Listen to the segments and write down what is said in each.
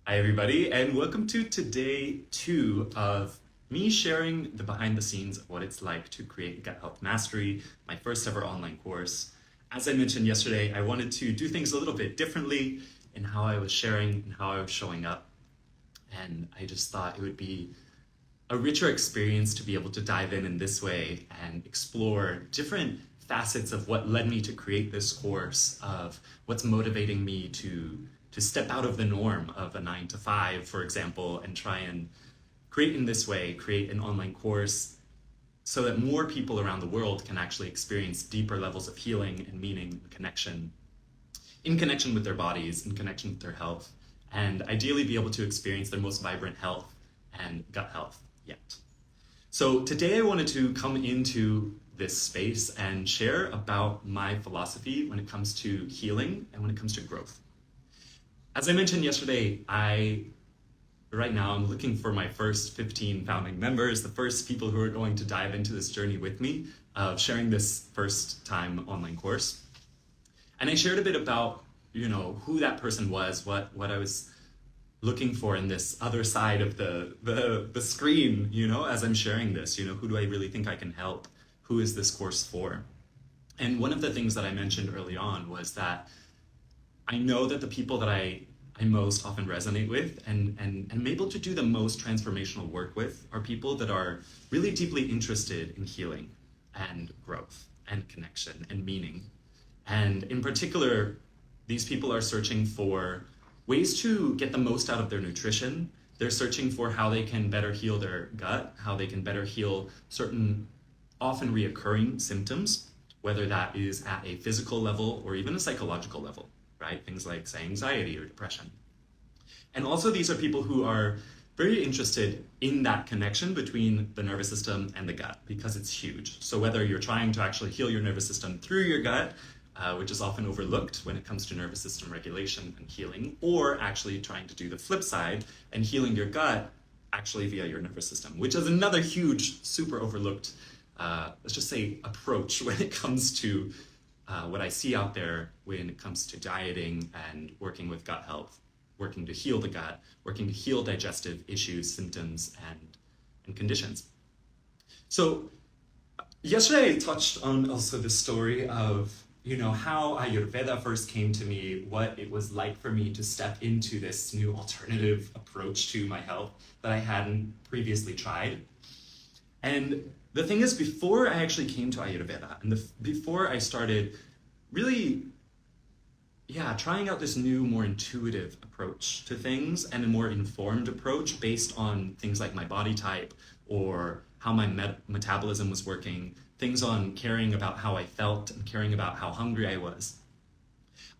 Hi, everybody, and welcome to today 2 of me sharing the behind the scenes of what it's like to create Gut Health Mastery, my first ever online course. As I mentioned yesterday, I wanted to do things a little bit differently in how I was sharing and how I was showing up. And I just thought it would be a richer experience to be able to dive in this way and explore different facets of what led me to create this course, of what's motivating me to step out of the norm of a 9 to 5, for example, and try and create in this way, create an online course so that more people around the world can actually experience deeper levels of healing and meaning and connection, in connection with their bodies, in connection with their health, and ideally be able to experience their most vibrant health and gut health yet. So today I wanted to come into this space and share about my philosophy when it comes to healing and when it comes to growth. As I mentioned yesterday, right now I'm looking for my first 15 founding members, the first people who are going to dive into this journey with me of sharing this first time online course. And I shared a bit about, who that person was, what I was looking for in this other side of the screen, as I'm sharing this, who do I really think I can help? Who is this course for? And one of the things that I mentioned early on was that I know that the people that I most often resonate with and am able to do the most transformational work with are people that are really deeply interested in healing and growth and connection and meaning. And in particular, these people are searching for ways to get the most out of their nutrition. They're searching for how they can better heal their gut, how they can better heal certain often reoccurring symptoms, whether that is at a physical level or even a psychological level. Right? Things like, say, anxiety or depression. And also these are people who are very interested in that connection between the nervous system and the gut, because it's huge. So whether you're trying to actually heal your nervous system through your gut, which is often overlooked when it comes to nervous system regulation and healing, or actually trying to do the flip side and healing your gut actually via your nervous system, which is another huge, super overlooked, let's just say, approach when it comes to what I see out there when it comes to dieting and working with gut health, working to heal the gut, working to heal digestive issues, symptoms, and conditions. So yesterday I touched on also the story of, how Ayurveda first came to me, what it was like for me to step into this new alternative approach to my health that I hadn't previously tried. And the thing is, before I actually came to Ayurveda and before I started really, trying out this new, more intuitive approach to things and a more informed approach based on things like my body type or how my metabolism was working, things on caring about how I felt and caring about how hungry I was.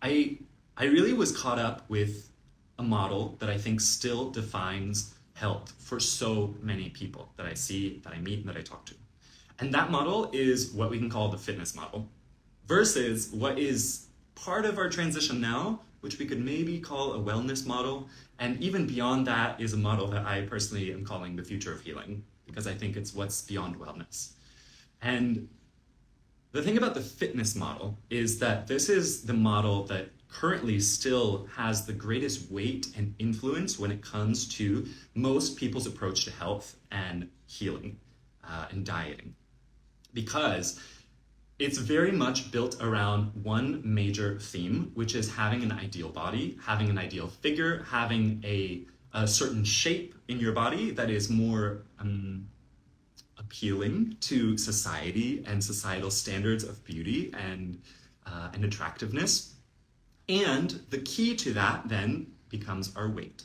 I really was caught up with a model that I think still defines health for so many people that I see, that I meet, and that I talk to. And that model is what we can call the fitness model versus what is part of our transition now, which we could maybe call a wellness model. And even beyond that is a model that I personally am calling the future of healing, because I think it's what's beyond wellness. And the thing about the fitness model is that this is the model that currently still has the greatest weight and influence when it comes to most people's approach to health and healing and dieting, because it's very much built around one major theme, which is having an ideal body, having an ideal figure, having a certain shape in your body that is more appealing to society and societal standards of beauty and attractiveness. And the key to that then becomes our weight.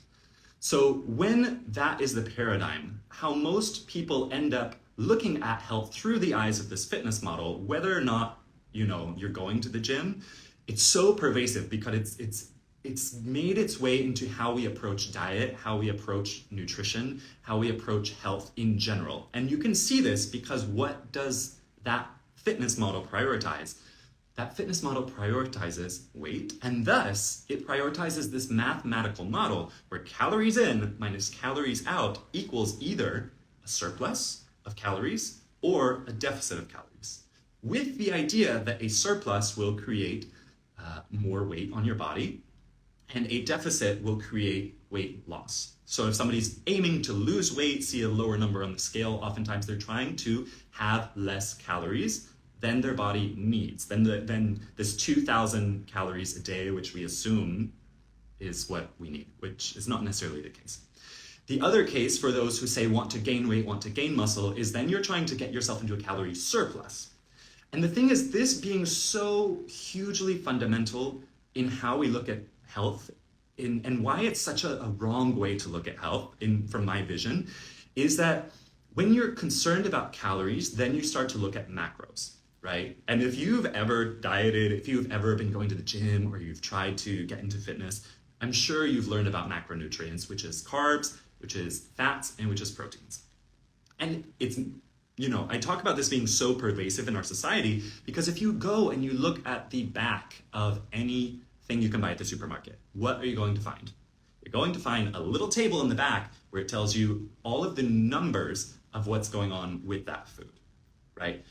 So when that is the paradigm, how most people end up looking at health through the eyes of this fitness model, whether or not, you're going to the gym, it's so pervasive because it's made its way into how we approach diet, how we approach nutrition, how we approach health in general. And you can see this because what does that fitness model prioritize? That fitness model prioritizes weight, and thus it prioritizes this mathematical model where calories in minus calories out equals either a surplus of calories or a deficit of calories, with the idea that a surplus will create more weight on your body And a deficit will create weight loss. So if somebody's aiming to lose weight, see a lower number on the scale, oftentimes they're trying to have less calories than their body needs. Then this 2,000 calories a day, which we assume is what we need, which is not necessarily the case. The other case for those who say want to gain weight, want to gain muscle, is then you're trying to get yourself into a calorie surplus. And the thing is, this being so hugely fundamental in how we look at health and why it's such a wrong way to look at health from my vision, is that when you're concerned about calories, then you start to look at macros, right? And if you've ever dieted, if you've ever been going to the gym or you've tried to get into fitness, I'm sure you've learned about macronutrients, which is carbs, which is fats, and which is proteins. And it's, I talk about this being so pervasive in our society because if you go and you look at the back of anything you can buy at the supermarket, what are you going to find? You're going to find a little table in the back where it tells you all of the numbers of what's going on with that food, right?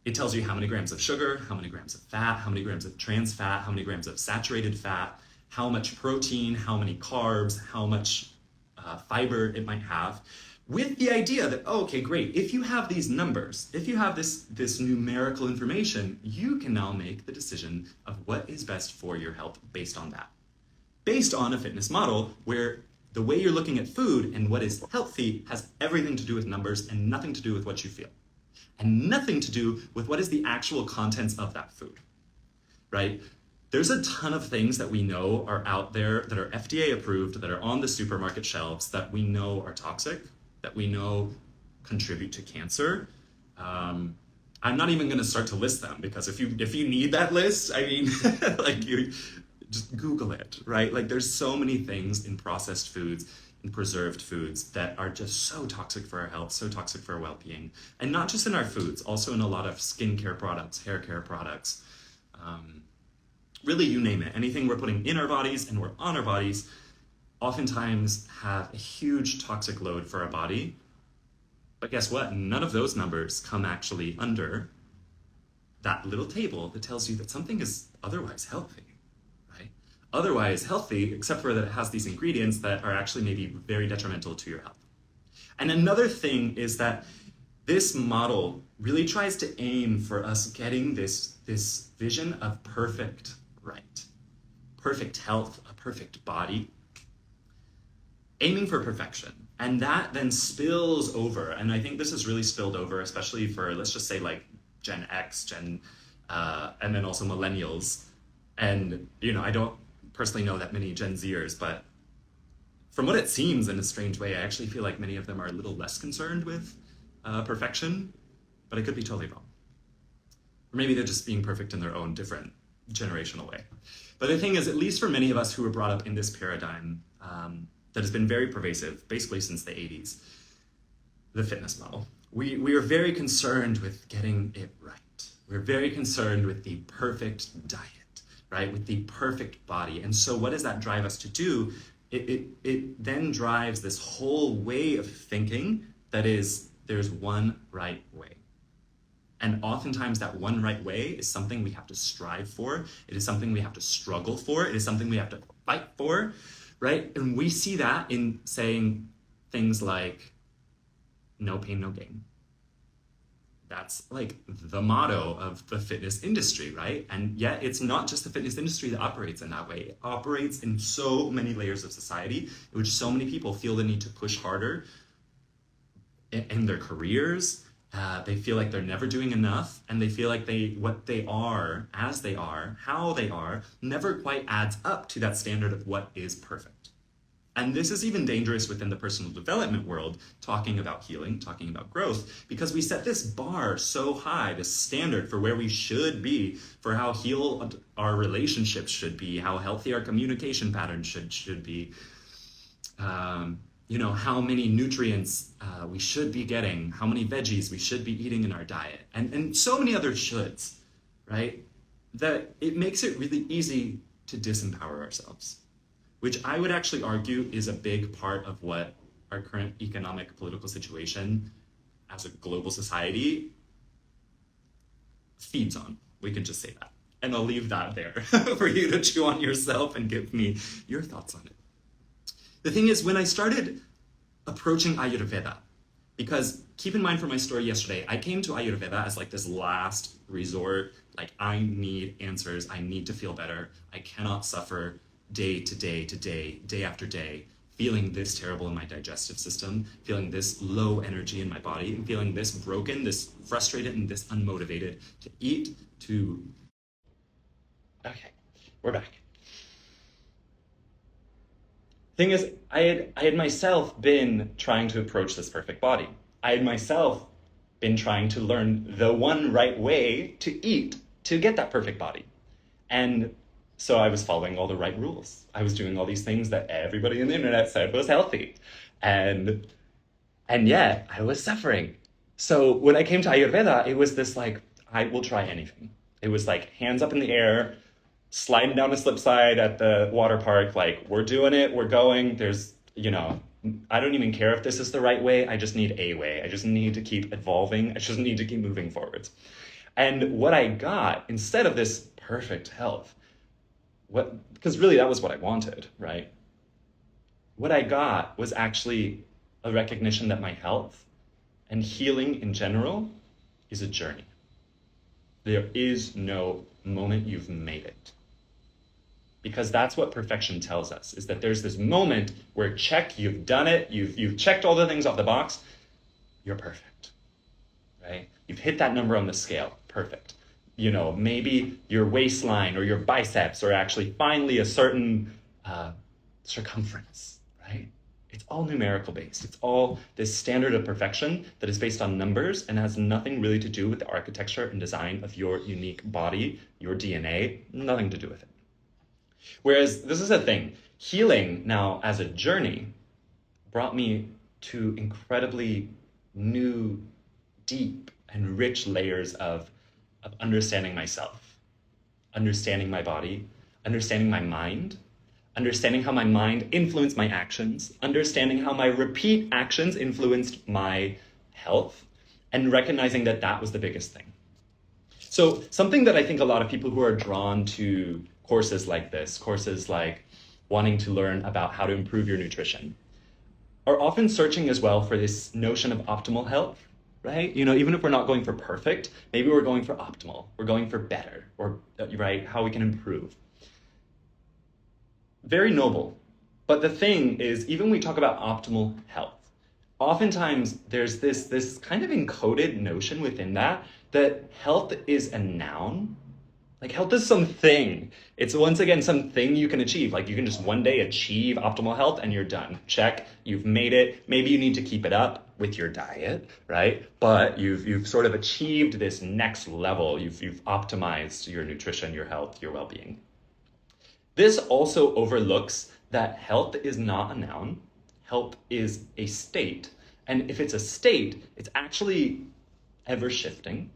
It tells you how many grams of sugar, how many grams of fat, how many grams of trans fat, how many grams of saturated fat, how much protein, how many carbs, how much fiber it might have, with the idea that, oh, okay, great, if you have these numbers, if you have this numerical information, you can now make the decision of what is best for your health based on that. Based on a fitness model where the way you're looking at food and what is healthy has everything to do with numbers and nothing to do with what you feel. And nothing to do with what is the actual contents of that food, right? There's a ton of things that we know are out there that are FDA approved, that are on the supermarket shelves, that we know are toxic, that we know contribute to cancer. I'm not even going to start to list them because if you need that list, I mean, you just Google it, right? Like there's so many things in processed foods, in preserved foods that are just so toxic for our health, so toxic for our well-being, and not just in our foods, also in a lot of skincare products, hair care products. Really, you name it. Anything we're putting in our bodies and we're on our bodies oftentimes have a huge toxic load for our body. But guess what? None of those numbers come actually under that little table that tells you that something is otherwise healthy, right? Otherwise healthy, except for that it has these ingredients that are actually maybe very detrimental to your health. And another thing is that this model really tries to aim for us getting this vision of perfect right, perfect health, a perfect body, aiming for perfection. And that then spills over, and I think this has really spilled over, especially for, let's just say like Gen X, and then also millennials. And, I don't personally know that many Gen Zers, but from what it seems in a strange way, I actually feel like many of them are a little less concerned with perfection, but I could be totally wrong. Or maybe they're just being perfect in their own different generational way. But the thing is, at least for many of us who were brought up in this paradigm that has been very pervasive, basically since the 80s, the fitness model, we are very concerned with getting it right. We're very concerned with the perfect diet, right? With the perfect body. And so what does that drive us to do? It then drives this whole way of thinking that is, there's one right way. And oftentimes that one right way is something we have to strive for. It is something we have to struggle for. It is something we have to fight for, right? And we see that in saying things like, no pain, no gain. That's like the motto of the fitness industry, right? And yet it's not just the fitness industry that operates in that way. It operates in so many layers of society in which so many people feel the need to push harder in their careers. They feel like they're never doing enough, and they feel like what they are, as they are, how they are, never quite adds up to that standard of what is perfect. And this is even dangerous within the personal development world, talking about healing, talking about growth, because we set this bar so high, this standard for where we should be, for how healed our relationships should be, how healthy our communication patterns should be, how many nutrients we should be getting, how many veggies we should be eating in our diet, and so many other shoulds, right? That it makes it really easy to disempower ourselves, which I would actually argue is a big part of what our current economic political situation as a global society feeds on. We could just say that, And I'll leave that there for you to chew on yourself and give me your thoughts on it. The thing is, when I started approaching Ayurveda, because keep in mind from my story yesterday, I came to Ayurveda as like this last resort. Like, I need answers. I need to feel better. I cannot suffer day to day to day, day after day, feeling this terrible in my digestive system, feeling this low energy in my body, and feeling this broken, this frustrated, and this unmotivated to eat, to... Okay, we're back. Thing is, I had myself been trying to approach this perfect body. I had myself been trying to learn the one right way to eat to get that perfect body. And so I was following all the right rules. I was doing all these things that everybody on the internet said was healthy. And yet I was suffering. So when I came to Ayurveda, it was this like, I will try anything. It was like hands up in the air, sliding down a slip slide at the water park, like, we're doing it, we're going, there's, I don't even care if this is the right way, I just need a way. I just need to keep evolving, I just need to keep moving forwards. And what I got, instead of this perfect health, because really that was what I wanted, right? What I got was actually a recognition that my health and healing in general is a journey. There is no moment you've made it. Because that's what perfection tells us, is that there's this moment where check, you've done it, you've checked all the things off the box, you're perfect, right? You've hit that number on the scale, perfect. Maybe your waistline or your biceps are actually finally a certain circumference, right? It's all numerical based. It's all this standard of perfection that is based on numbers and has nothing really to do with the architecture and design of your unique body, your DNA, nothing to do with it. Whereas this is the thing, healing now as a journey brought me to incredibly new, deep, and rich layers of understanding myself, understanding my body, understanding my mind, understanding how my mind influenced my actions, understanding how my repeat actions influenced my health, and recognizing that that was the biggest thing. So something that I think a lot of people who are drawn to courses like this, courses like wanting to learn about how to improve your nutrition, are often searching as well for this notion of optimal health, right? Even if we're not going for perfect, maybe we're going for optimal, we're going for better, or right, how we can improve. Very noble. But the thing is, even when we talk about optimal health, oftentimes there's this kind of encoded notion within that health is a noun. Like, health is something. It's, once again, something you can achieve. Like, you can just one day achieve optimal health and you're done. Check, you've made it. Maybe you need to keep it up with your diet, right? But you've sort of achieved this next level. You've optimized your nutrition, your health, your well-being. This also overlooks that health is not a noun. Health is a state. And if it's a state, it's actually ever shifting.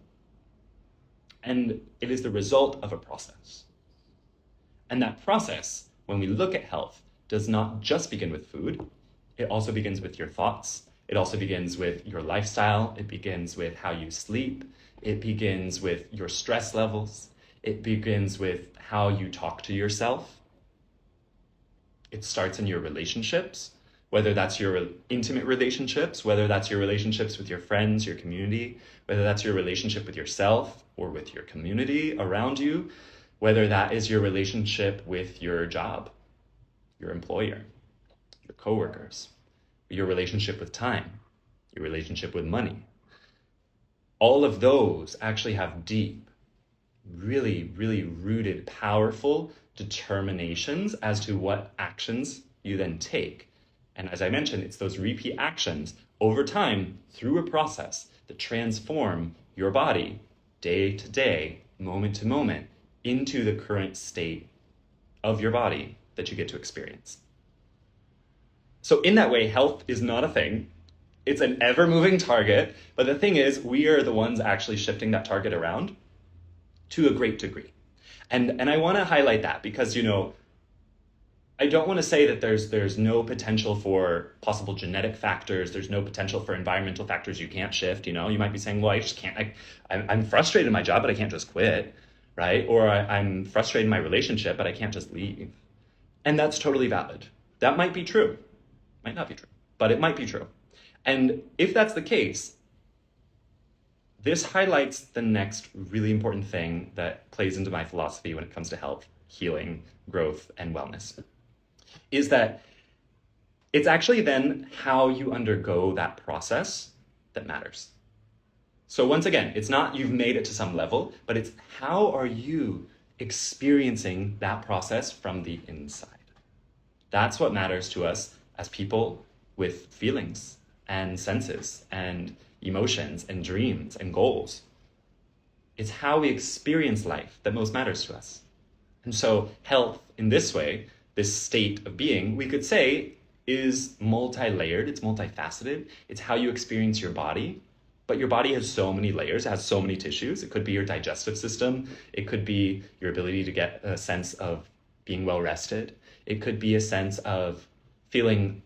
And it is the result of a process. And that process, when we look at health, does not just begin with food. It also begins with your thoughts. It also begins with your lifestyle. It begins with how you sleep. It begins with your stress levels. It begins with how you talk to yourself. It starts in your relationships, whether that's your intimate relationships, whether that's your relationships with your friends, your community, whether that's your relationship with yourself or with your community around you, whether that is your relationship with your job, your employer, your coworkers, your relationship with time, your relationship with money. All of those actually have deep, really, really rooted, powerful determinations as to what actions you then take. And as I mentioned, it's those repeat actions over time through a process that transform your body day to day, moment to moment, into the current state of your body that you get to experience. So in that way, health is not a thing. It's an ever-moving target, but the thing is, we are the ones actually shifting that target around to a great degree. And I want to highlight that because, I don't want to say that there's no potential for possible genetic factors. There's no potential for environmental factors you can't shift. You might be saying, well, I just can't. I'm frustrated in my job, but I can't just quit, right? Or I'm frustrated in my relationship, but I can't just leave. And that's totally valid. That might be true. Might not be true, but it might be true. And if that's the case, this highlights the next really important thing that plays into my philosophy when it comes to health, healing, growth, and wellness, is that it's actually then how you undergo that process that matters. So once again, it's not you've made it to some level, but it's how are you experiencing that process from the inside. That's what matters to us as people with feelings and senses and emotions and dreams and goals. It's how we experience life that most matters to us. And so health in this way, this state of being, we could say is multi-layered, it's multifaceted. It's how you experience your body, but your body has so many layers, it has so many tissues. It could be your digestive system. It could be your ability to get a sense of being well rested. It could be a sense of feeling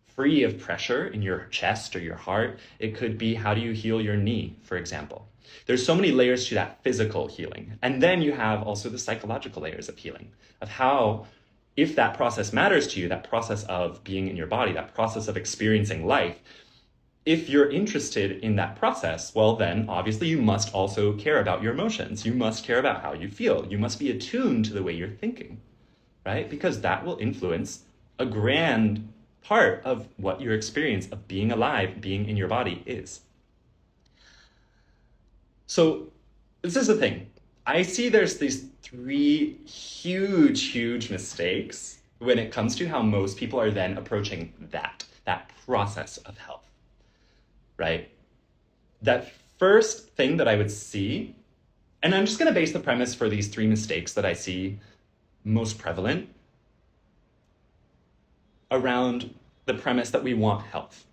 free of pressure in your chest or your heart. It could be how do you heal your knee, for example. There's so many layers to that physical healing. And then you have also the psychological layers of healing, of how, if that process matters to you, that process of being in your body, that process of experiencing life, if you're interested in that process, well, then obviously you must also care about your emotions. You must care about how you feel. You must be attuned to the way you're thinking, right? Because that will influence a grand part of what your experience of being alive, being in your body is. So this is the thing. I see there's these three huge mistakes when it comes to how most people are then approaching that process of health, right? That first thing that I would see, and I'm just going to base the premise for these three mistakes that I see most prevalent around the premise that we want health.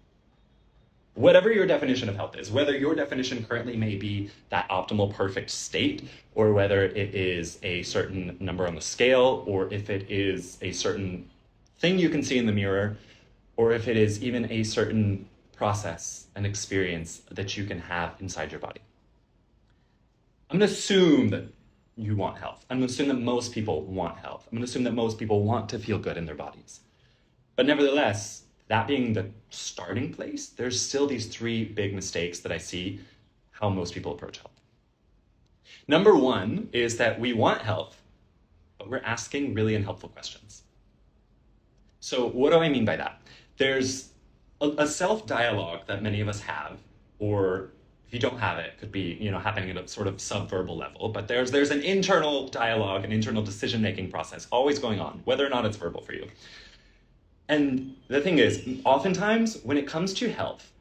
Whatever your definition of health is, whether your definition currently may be that optimal perfect state, or whether it is a certain number on the scale, or if it is a certain thing you can see in the mirror, or if it is even a certain process and experience that you can have inside your body. I'm going to assume that you want health. I'm going to assume that most people want health. I'm going to assume that most people want to feel good in their bodies. But nevertheless, that being the starting place, there's still these three big mistakes that I see how most people approach health. Number one is that we want health, but we're asking really unhelpful questions. So what do I mean by that? There's a self-dialogue that many of us have, or if you don't have it, it could be, happening at a sort of subverbal level, but there's an internal dialogue, an internal decision-making process always going on, whether or not it's verbal for you. And the thing is, oftentimes when it comes to health,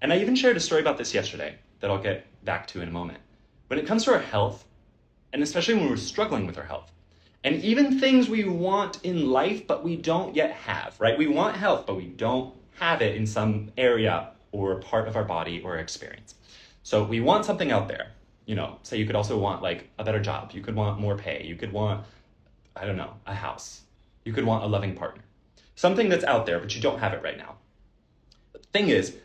and I even shared a story about this yesterday that I'll get back to in a moment. When it comes to our health, and especially when we're struggling with our health, and even things we want in life but we don't yet have, right? We want health, but we don't have it in some area or part of our body or experience. So we want something out there. Say you could also want like a better job. You could want more pay. You could want, a house. You could want a loving partner. Something that's out there, but you don't have it right now. The thing is,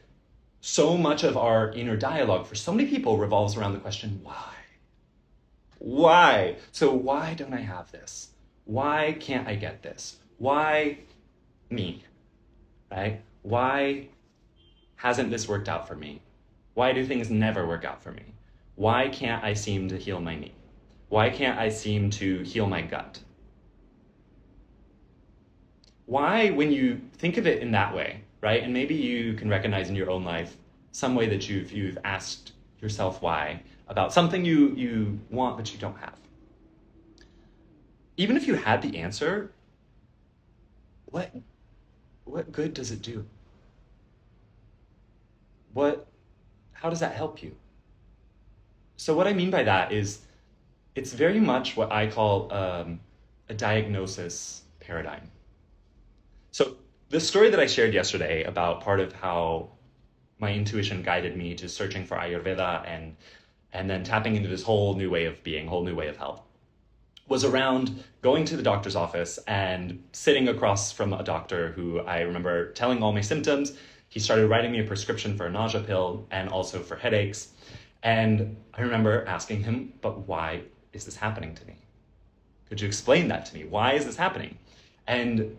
so much of our inner dialogue for so many people revolves around the question, why? Why? So why don't I have this? Why can't I get this? Why me? Right? Why hasn't this worked out for me? Why do things never work out for me? Why can't I seem to heal my knee? Why can't I seem to heal my gut? Why, when you think of it in that way, right? And maybe you can recognize in your own life some way that you've asked yourself why about something you want but you don't have. Even if you had the answer, what good does it do? How does that help you? So what I mean by that is it's very much what I call a diagnosis paradigm. So the story that I shared yesterday about part of how my intuition guided me to searching for Ayurveda and then tapping into this whole new way of being, whole new way of health, was around going to the doctor's office and sitting across from a doctor who I remember telling all my symptoms. He started writing me a prescription for a nausea pill and also for headaches. And I remember asking him, but why is this happening to me? Could you explain that to me? Why is this happening? And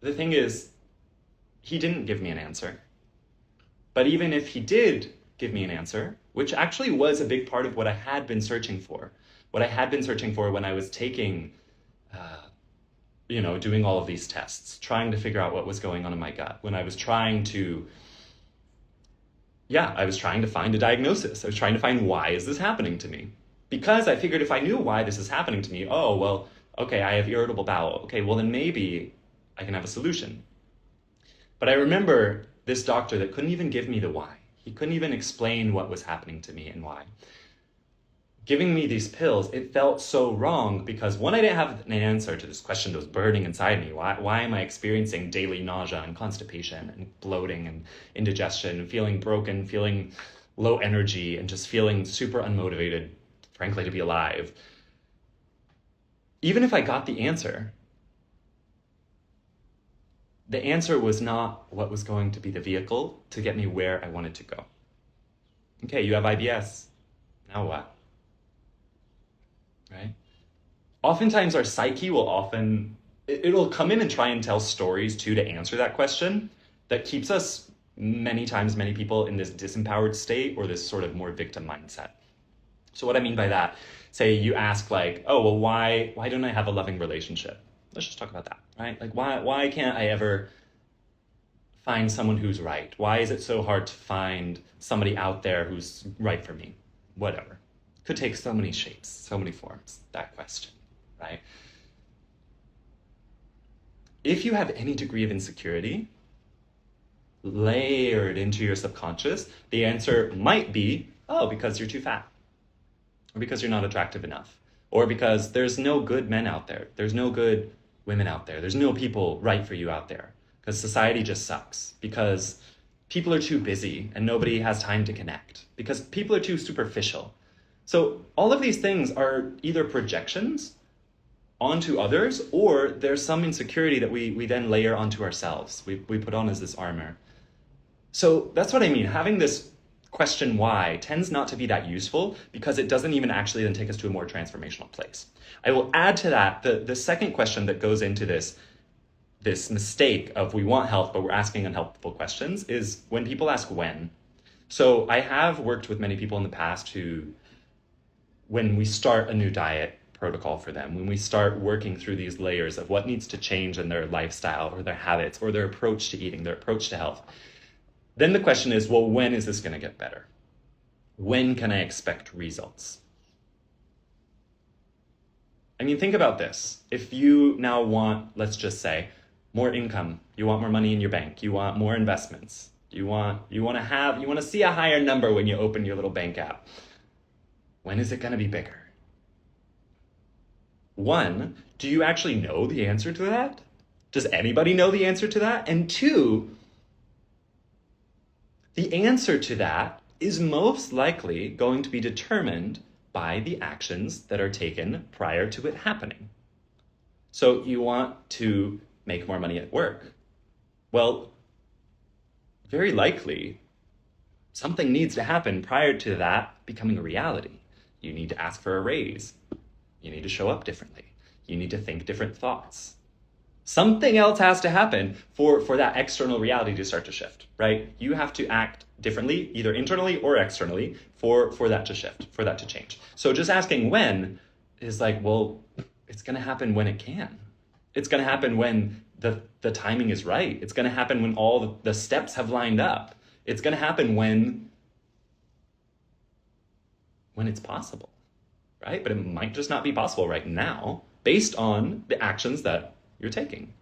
the thing is, he didn't give me an answer. But even if he did give me an answer, which actually was a big part of what I had been searching for, what I had been searching for when I was taking, doing all of these tests, trying to figure out what was going on in my gut, when I was trying to find a diagnosis. I was trying to find, why is this happening to me? Because I figured if I knew why this is happening to me, oh, well, okay, I have irritable bowel. Okay, well then maybe I can have a solution. But I remember this doctor that couldn't even give me the why. He couldn't even explain what was happening to me and why. Giving me these pills, it felt so wrong because one, I didn't have an answer to this question that was burning inside me. Why am I experiencing daily nausea and constipation and bloating and indigestion and feeling broken, feeling low energy and just feeling super unmotivated, frankly, to be alive? Even if I got the answer was not what was going to be the vehicle to get me where I wanted to go. Okay, you have IBS. Now what? Right? Oftentimes our psyche it'll come in and try and tell stories too to answer that question that keeps us many people in this disempowered state or this sort of more victim mindset. So what I mean by that, say you ask like, oh, well, why don't I have a loving relationship? Let's just talk about that, right? Like why can't I ever find someone who's right? Why is it so hard to find somebody out there who's right for me? Whatever. Could take so many shapes, so many forms, that question, right? If you have any degree of insecurity layered into your subconscious, the answer might be, oh, because you're too fat, or because you're not attractive enough, or because there's no good men out there, there's no good women out there, there's no people right for you out there, because society just sucks, because people are too busy and nobody has time to connect, because people are too superficial. So all of these things are either projections onto others, or there's some insecurity that we then layer onto ourselves. We put on as this armor. So that's what I mean. Having this question why tends not to be that useful because it doesn't even actually then take us to a more transformational place. I will add to that the second question that goes into this mistake of we want health, but we're asking unhelpful questions is when people ask when. So I have worked with many people in the past who, when we start a new diet protocol for them, when we start working through these layers of what needs to change in their lifestyle or their habits or their approach to eating, their approach to health, then the question is, well, when is this going to get better? When can I expect results? I mean, think about this. If you now want, let's just say, more income, you want more money in your bank, you want more investments, you want to see a higher number when you open your little bank app. When is it going to be bigger? One, do you actually know the answer to that? Does anybody know the answer to that? And two, the answer to that is most likely going to be determined by the actions that are taken prior to it happening. So you want to make more money at work. Well, very likely, something needs to happen prior to that becoming a reality. You need to ask for a raise. You need to show up differently. You need to think different thoughts. Something else has to happen for that external reality to start to shift, right? You have to act differently, either internally or externally, for that to shift, for that to change. So just asking when is like, well, it's going to happen when it can. It's going to happen when the timing is right. It's going to happen when all the steps have lined up. It's going to happen when it's possible, right? But it might just not be possible right now based on the actions that you're taking.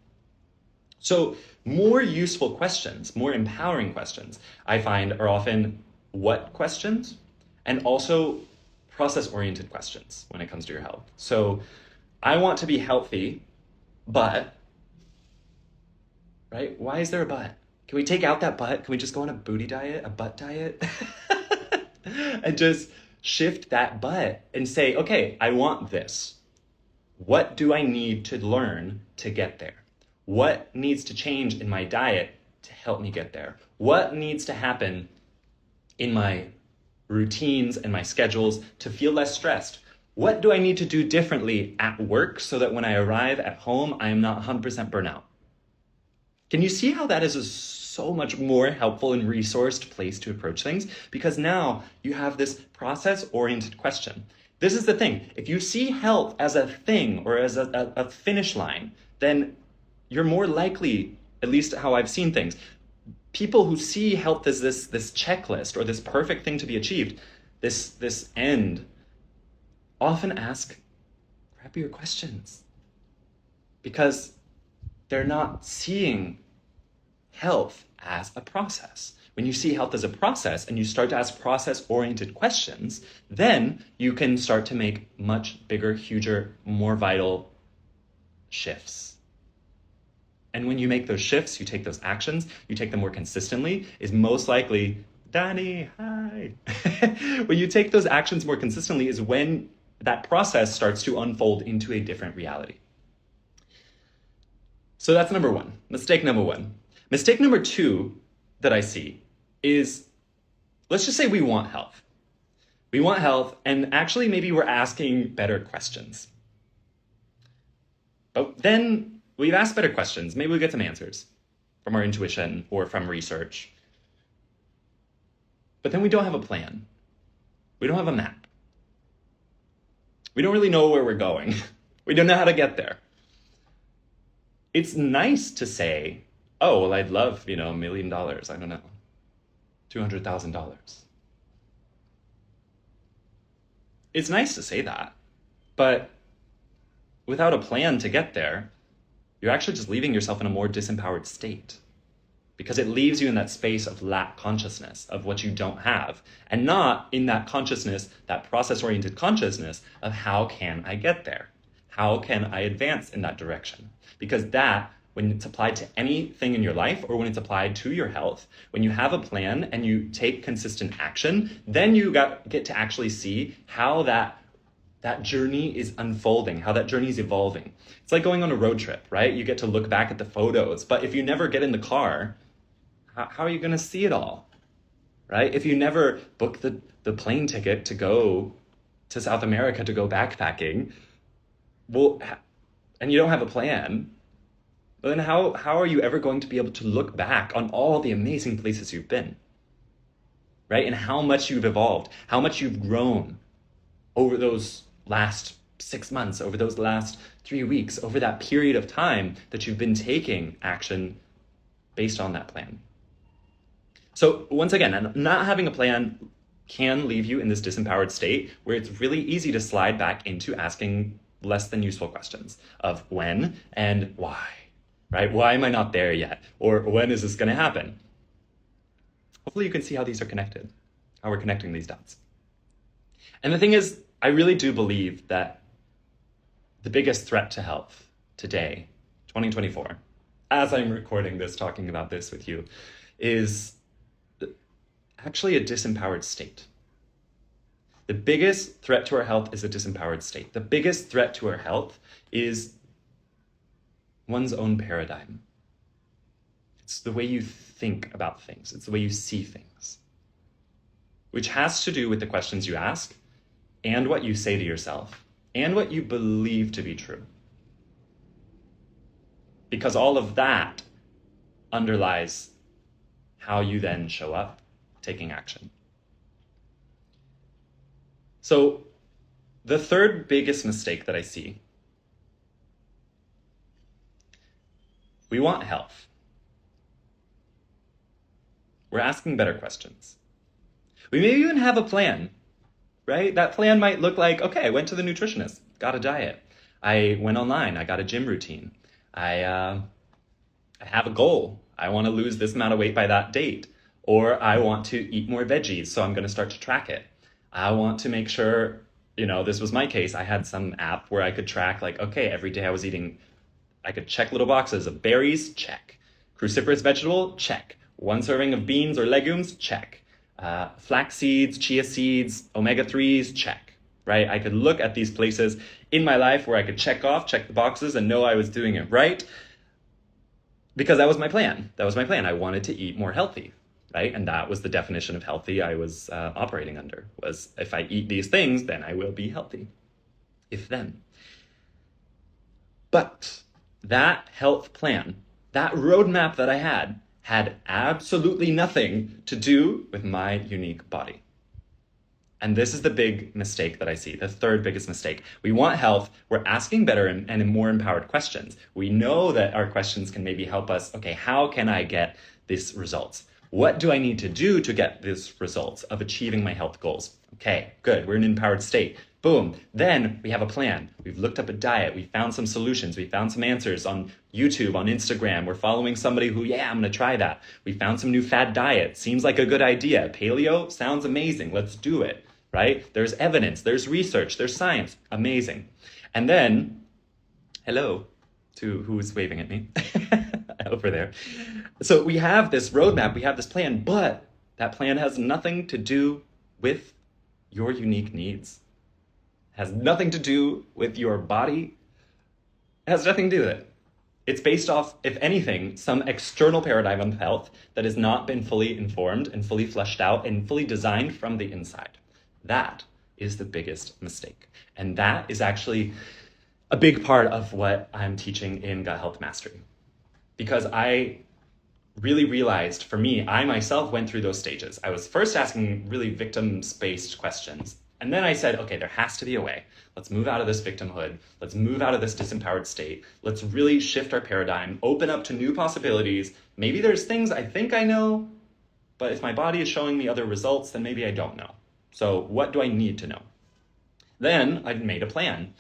So more useful questions, more empowering questions, I find are often what questions and also process-oriented questions when it comes to your health. So I want to be healthy, but, right? Why is there a but? Can we take out that but? Can we just go on a booty diet, a butt diet? And just shift that but and say, okay, I want this. What do I need to learn to get there? What needs to change in my diet to help me get there? What needs to happen in my routines and my schedules to feel less stressed? What do I need to do differently at work so that when I arrive at home, I am not 100% burnout? Can you see how that is a so much more helpful and resourced place to approach things? Because now you have this process-oriented question. This is the thing. If you see health as a thing or as a finish line, then you're more likely, at least how I've seen things, people who see health as this checklist or this perfect thing to be achieved, this end, often ask crappier questions because they're not seeing health as a process. When you see health as a process and you start to ask process-oriented questions, then you can start to make much bigger, huger, more vital shifts. And when you make those shifts, you take those actions, you take them more consistently, is most likely, Danny, hi. When you take those actions more consistently is when that process starts to unfold into a different reality. So that's number one, mistake number one. Mistake number two that I see is, let's just say we want health. We want health, and actually maybe we're asking better questions. But then we've asked better questions. Maybe we get some answers from our intuition or from research. But then we don't have a plan. We don't have a map. We don't really know where we're going. We don't know how to get there. It's nice to say, oh, well, I'd love, $1 million. I don't know, $200,000. It's nice to say that, but without a plan to get there, you're actually just leaving yourself in a more disempowered state because it leaves you in that space of lack consciousness of what you don't have and not in that consciousness, that process-oriented consciousness of how can I get there? How can I advance in that direction? Because that, when it's applied to anything in your life or when it's applied to your health, when you have a plan and you take consistent action, then you get to actually see how that journey is unfolding, how that journey is evolving. It's like going on a road trip, right? You get to look back at the photos, but if you never get in the car, how are you going to see it all, right? If you never book the plane ticket to go to South America to go backpacking, well, and you don't have a plan, then how are you ever going to be able to look back on all the amazing places you've been, right? And how much you've evolved, how much you've grown over those last 6 months, over those last 3 weeks, over that period of time that you've been taking action based on that plan. So once again, not having a plan can leave you in this disempowered state where it's really easy to slide back into asking less than useful questions of when and why, right? Why am I not there yet? Or when is this going to happen? Hopefully you can see how these are connected, how we're connecting these dots. And the thing is, I really do believe that the biggest threat to health today, 2024, as I'm recording this, talking about this with you, is actually a disempowered state. The biggest threat to our health is a disempowered state. The biggest threat to our health is one's own paradigm. It's the way you think about things. It's the way you see things, which has to do with the questions you ask and what you say to yourself and what you believe to be true. Because all of that underlies how you then show up taking action. So the third biggest mistake that I see, we want health. We're asking better questions. We may even have a plan, right? That plan might look like, okay, I went to the nutritionist, got a diet. I went online, I got a gym routine. I have a goal. I want to lose this amount of weight by that date. Or I want to eat more veggies, so I'm going to start to track it. I want to make sure, this was my case. I had some app where I could track okay, every day I was eating, I could check little boxes of berries, check. Cruciferous vegetable, check. 1 serving of beans or legumes, check. Flax seeds, chia seeds, omega-3s, check, right? I could look at these places in my life where I could check the boxes and know I was doing it right. Because that was my plan. I wanted to eat more healthy, right? And that was the definition of healthy I was operating under, was if I eat these things, then I will be healthy. If then. But that health plan, that roadmap that I had absolutely nothing to do with my unique body. And this is the big mistake that I see, the third biggest mistake. We want health, we're asking better and more empowered questions. We know that our questions can maybe help us, okay, how can I get these results? What do I need to do to get these results of achieving my health goals? Okay, good, we're in an empowered state. Boom, then we have a plan. We've looked up a diet, we found some solutions, we found some answers on YouTube, on Instagram. We're following somebody who, yeah, I'm gonna try that. We found some new fad diet, seems like a good idea. Paleo sounds amazing, let's do it. Right? There's evidence, there's research, there's science. Amazing. And then, hello to who's waving at me over there. So we have this roadmap, we have this plan, but that plan has nothing to do with your unique needs. It has nothing to do with your body. It has nothing to do with it. It's based off, if anything, some external paradigm of health that has not been fully informed and fully fleshed out and fully designed from the inside. That is the biggest mistake. And that is actually a big part of what I'm teaching in Gut Health Mastery. Because I really realized, for me, I myself went through those stages. I was first asking really victim-based questions. And then I said, okay, there has to be a way. Let's move out of this victimhood. Let's move out of this disempowered state. Let's really shift our paradigm, open up to new possibilities. Maybe there's things I think I know, but if my body is showing me other results, then maybe I don't know. So what do I need to know? Then I made a plan.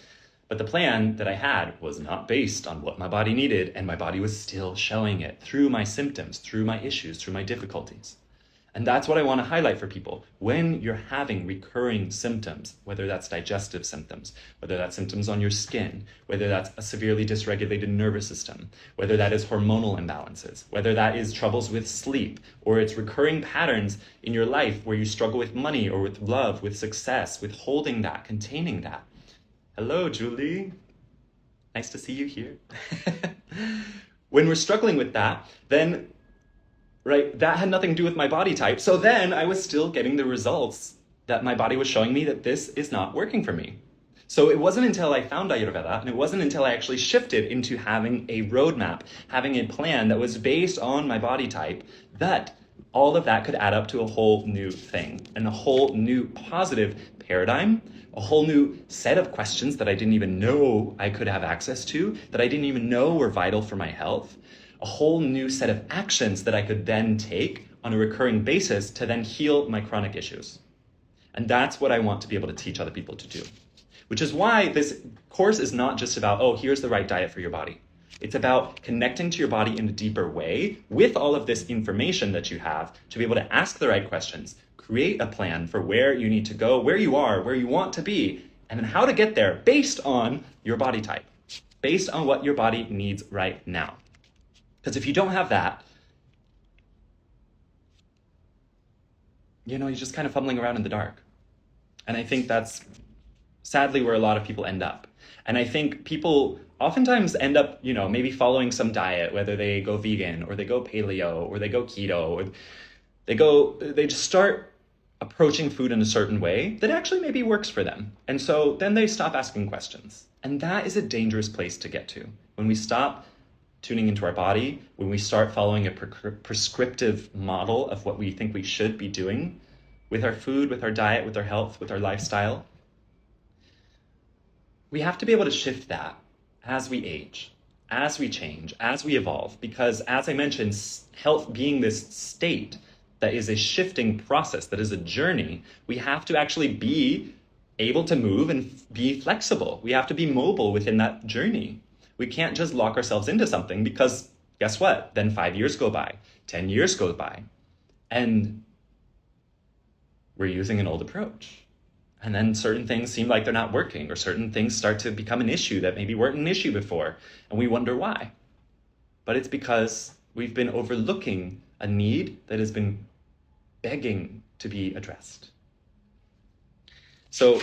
But the plan that I had was not based on what my body needed, and my body was still showing it through my symptoms, through my issues, through my difficulties. And that's what I want to highlight for people. When you're having recurring symptoms, whether that's digestive symptoms, whether that's symptoms on your skin, whether that's a severely dysregulated nervous system, whether that is hormonal imbalances, whether that is troubles with sleep, or it's recurring patterns in your life where you struggle with money or with love, with success, with holding that, containing that. Hello, Julie. Nice to see you here. When we're struggling with that, then right, that had nothing to do with my body type. So then I was still getting the results that my body was showing me that this is not working for me. So it wasn't until I found Ayurveda, and it wasn't until I actually shifted into having a roadmap, having a plan that was based on my body type, that all of that could add up to a whole new thing, and a whole new positive paradigm, a whole new set of questions that I didn't even know I could have access to, that I didn't even know were vital for my health. A whole new set of actions that I could then take on a recurring basis to then heal my chronic issues. And that's what I want to be able to teach other people to do. Which is why this course is not just about, oh, here's the right diet for your body. It's about connecting to your body in a deeper way with all of this information that you have to be able to ask the right questions, create a plan for where you need to go, where you are, where you want to be, and then how to get there based on your body type, based on what your body needs right now. Because if you don't have that, you're just kind of fumbling around in the dark. And I think that's sadly where a lot of people end up. And I think people oftentimes end up, maybe following some diet, whether they go vegan or they go paleo or they go keto, or they just start approaching food in a certain way that actually maybe works for them. And so then they stop asking questions. And that is a dangerous place to get to. When we stop tuning into our body, when we start following a prescriptive model of what we think we should be doing with our food, with our diet, with our health, with our lifestyle, we have to be able to shift that as we age, as we change, as we evolve. Because as I mentioned, health being this state that is a shifting process, that is a journey, we have to actually be able to move and be flexible. We have to be mobile within that journey. We can't just lock ourselves into something, because guess what? Then 5 years go by, 10 years go by, and we're using an old approach. And then certain things seem like they're not working, or certain things start to become an issue that maybe weren't an issue before, and we wonder why. But it's because we've been overlooking a need that has been begging to be addressed. So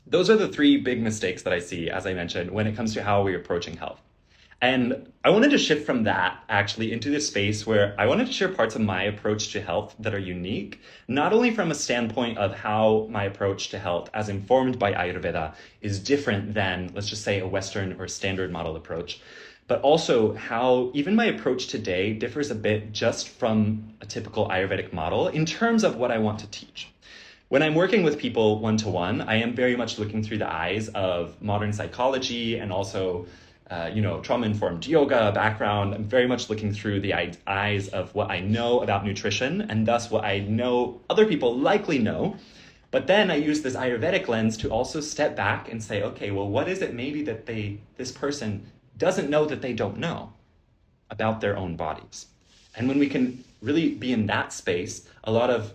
those are the three big mistakes that I see, as I mentioned, when it comes to how we're approaching health. And I wanted to shift from that actually into this space where I wanted to share parts of my approach to health that are unique, not only from a standpoint of how my approach to health, as informed by Ayurveda, is different than, let's just say, a Western or standard model approach, but also how even my approach today differs a bit just from a typical Ayurvedic model in terms of what I want to teach. When I'm working with people one-to-one, I am very much looking through the eyes of modern psychology and also trauma-informed yoga background. I'm very much looking through the eyes of what I know about nutrition and thus what I know other people likely know. But then I use this Ayurvedic lens to also step back and say, okay, well, what is it maybe that this person doesn't know that they don't know about their own bodies? And when we can really be in that space, a lot of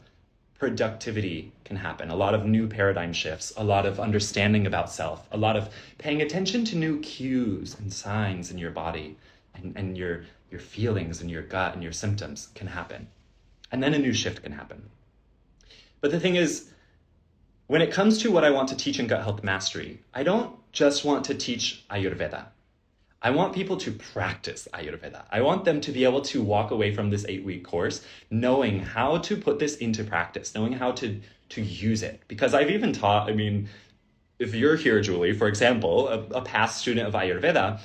productivity can happen, a lot of new paradigm shifts, a lot of understanding about self, a lot of paying attention to new cues and signs in your body and your feelings and your gut and your symptoms can happen. And then a new shift can happen. But the thing is, when it comes to what I want to teach in Gut Health Mastery, I don't just want to teach Ayurveda. I want people to practice Ayurveda. I want them to be able to walk away from this 8-week course knowing how to put this into practice, knowing how to use it. Because I've even taught, if you're here, Julie, for example, a past student of Ayurveda,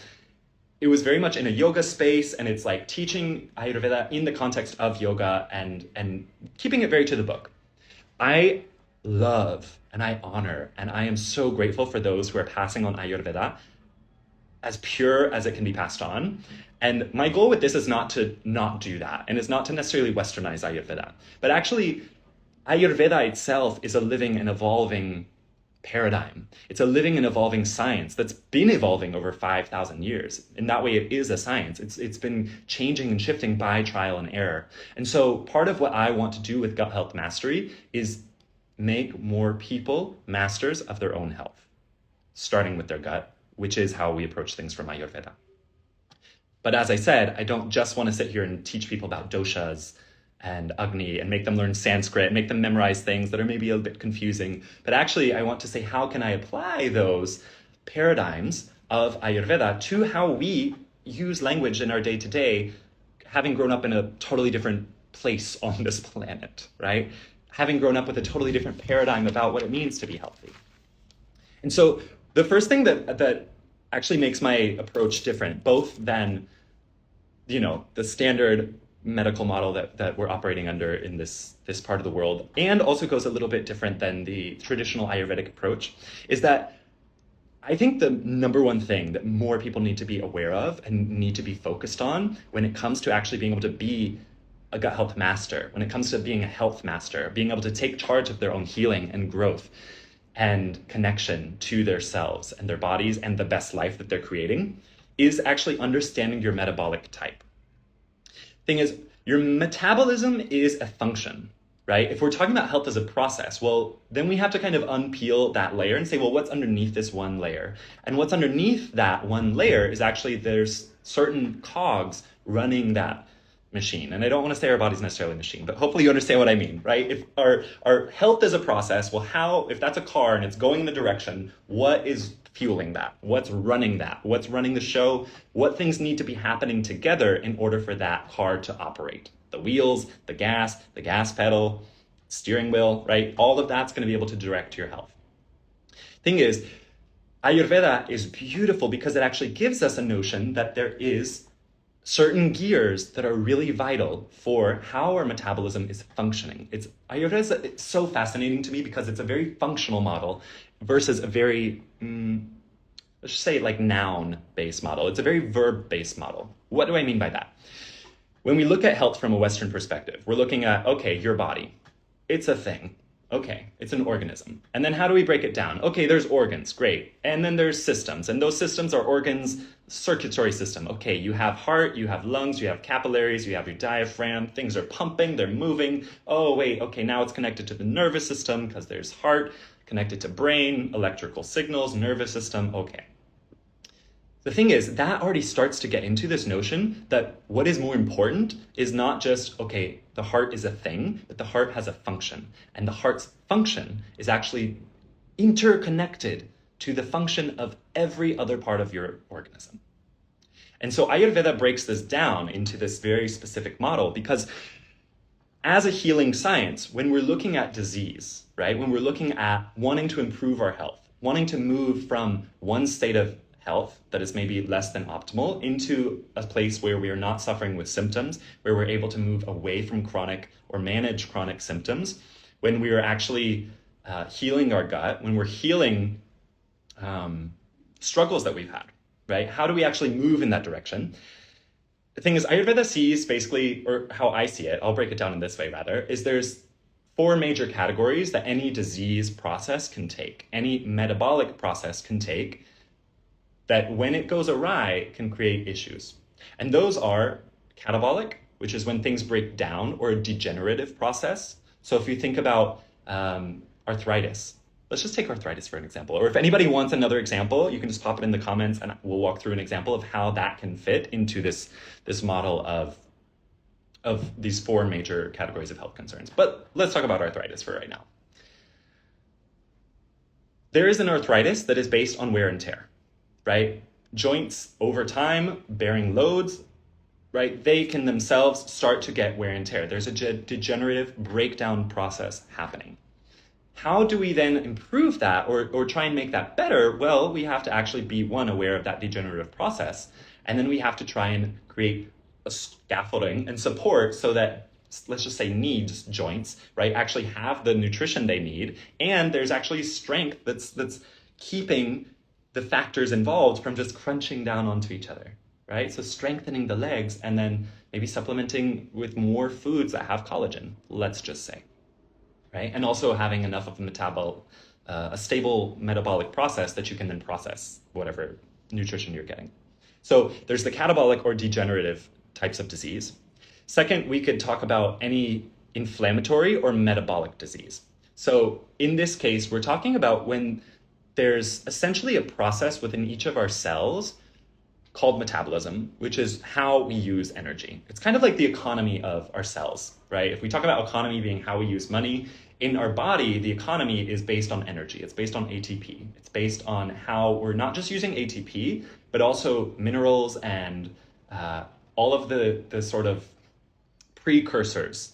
it was very much in a yoga space, and it's like teaching Ayurveda in the context of yoga and keeping it very to the book. I love and I honor and I am so grateful for those who are passing on Ayurveda as pure as it can be passed on. And my goal with this is not to not do that, and it's not to necessarily westernize Ayurveda, but actually Ayurveda itself is a living and evolving paradigm. It's a living and evolving science that's been evolving over 5,000 years. In that way, it is a science. It's been changing and shifting by trial and error. And so part of what I want to do with Gut Health Mastery is make more people masters of their own health, starting with their gut, which is how we approach things from Ayurveda. But as I said, I don't just want to sit here and teach people about doshas and Agni and make them learn Sanskrit, make them memorize things that are maybe a bit confusing. But actually, I want to say, how can I apply those paradigms of Ayurveda to how we use language in our day-to-day, having grown up in a totally different place on this planet, right? Having grown up with a totally different paradigm about what it means to be healthy. And so the first thing that actually makes my approach different, both than, the standard medical model that we're operating under in this part of the world, and also goes a little bit different than the traditional Ayurvedic approach, is that I think the number one thing that more people need to be aware of and need to be focused on when it comes to actually being able to be a gut health master, when it comes to being a health master, being able to take charge of their own healing and growth and connection to their selves and their bodies and the best life that they're creating, is actually understanding your metabolic type. Thing is, your metabolism is a function, right? If we're talking about health as a process, well, then we have to kind of unpeel that layer and say, well, what's underneath this one layer? And what's underneath that one layer is actually there's certain cogs running that machine. And I don't want to say our body's necessarily a machine, but hopefully you understand what I mean, right? If our health is a process, well, if that's a car and it's going in a direction, what is fueling that? What's running that? What's running the show? What things need to be happening together in order for that car to operate? The wheels, the gas pedal, steering wheel, right? All of that's going to be able to direct your health. Thing is, Ayurveda is beautiful because it actually gives us a notion that there is certain gears that are really vital for how our metabolism is functioning. Ayurveda is so fascinating to me because it's a very functional model versus a very, let's just say like noun-based model. It's a very verb-based model. What do I mean by that? When we look at health from a Western perspective, we're looking at, okay, your body, it's a thing. Okay, it's an organism. And then how do we break it down? Okay, there's organs, great. And then there's systems, and those systems are organs, circulatory system. Okay, you have heart, you have lungs, you have capillaries, you have your diaphragm, things are pumping, they're moving. Oh, wait, okay, now it's connected to the nervous system because there's heart, connected to brain, electrical signals, nervous system, okay. The thing is, that already starts to get into this notion that what is more important is not just, okay, the heart is a thing, but the heart has a function. And the heart's function is actually interconnected to the function of every other part of your organism. And so Ayurveda breaks this down into this very specific model because as a healing science, when we're looking at disease, right, when we're looking at wanting to improve our health, wanting to move from one state of health that is maybe less than optimal into a place where we are not suffering with symptoms, where we're able to move away from chronic or manage chronic symptoms, when we are actually healing our gut, when we're healing struggles that we've had, right? How do we actually move in that direction? The thing is, Ayurveda sees basically, or how I see it, I'll break it down in this way rather, is there's 4 major categories that any disease process can take, any metabolic process can take, that when it goes awry can create issues. And those are catabolic, which is when things break down, or a degenerative process. So if you think about arthritis, let's just take arthritis for an example. Or if anybody wants another example, you can just pop it in the comments and we'll walk through an example of how that can fit into this model of these 4 major categories of health concerns. But let's talk about arthritis for right now. There is an arthritis that is based on wear and tear, right? Joints over time bearing loads, right? They can themselves start to get wear and tear. There's a degenerative breakdown process happening. How do we then improve that or try and make that better? Well, we have to actually be, one, aware of that degenerative process, and then we have to try and create a scaffolding and support so that, let's just say, needs joints, right, actually have the nutrition they need, and there's actually strength that's keeping the factors involved from just crunching down onto each other, right? So strengthening the legs and then maybe supplementing with more foods that have collagen, let's just say. Right? And also having enough of a stable metabolic process that you can then process whatever nutrition you're getting. So there's the catabolic or degenerative types of disease. Second, we could talk about any inflammatory or metabolic disease. So in this case, we're talking about when there's essentially a process within each of our cells called metabolism, which is how we use energy. It's kind of like the economy of our cells, right? If we talk about economy being how we use money, in our body, the economy is based on energy. It's based on ATP. It's based on how we're not just using ATP, but also minerals and all of the sort of precursors,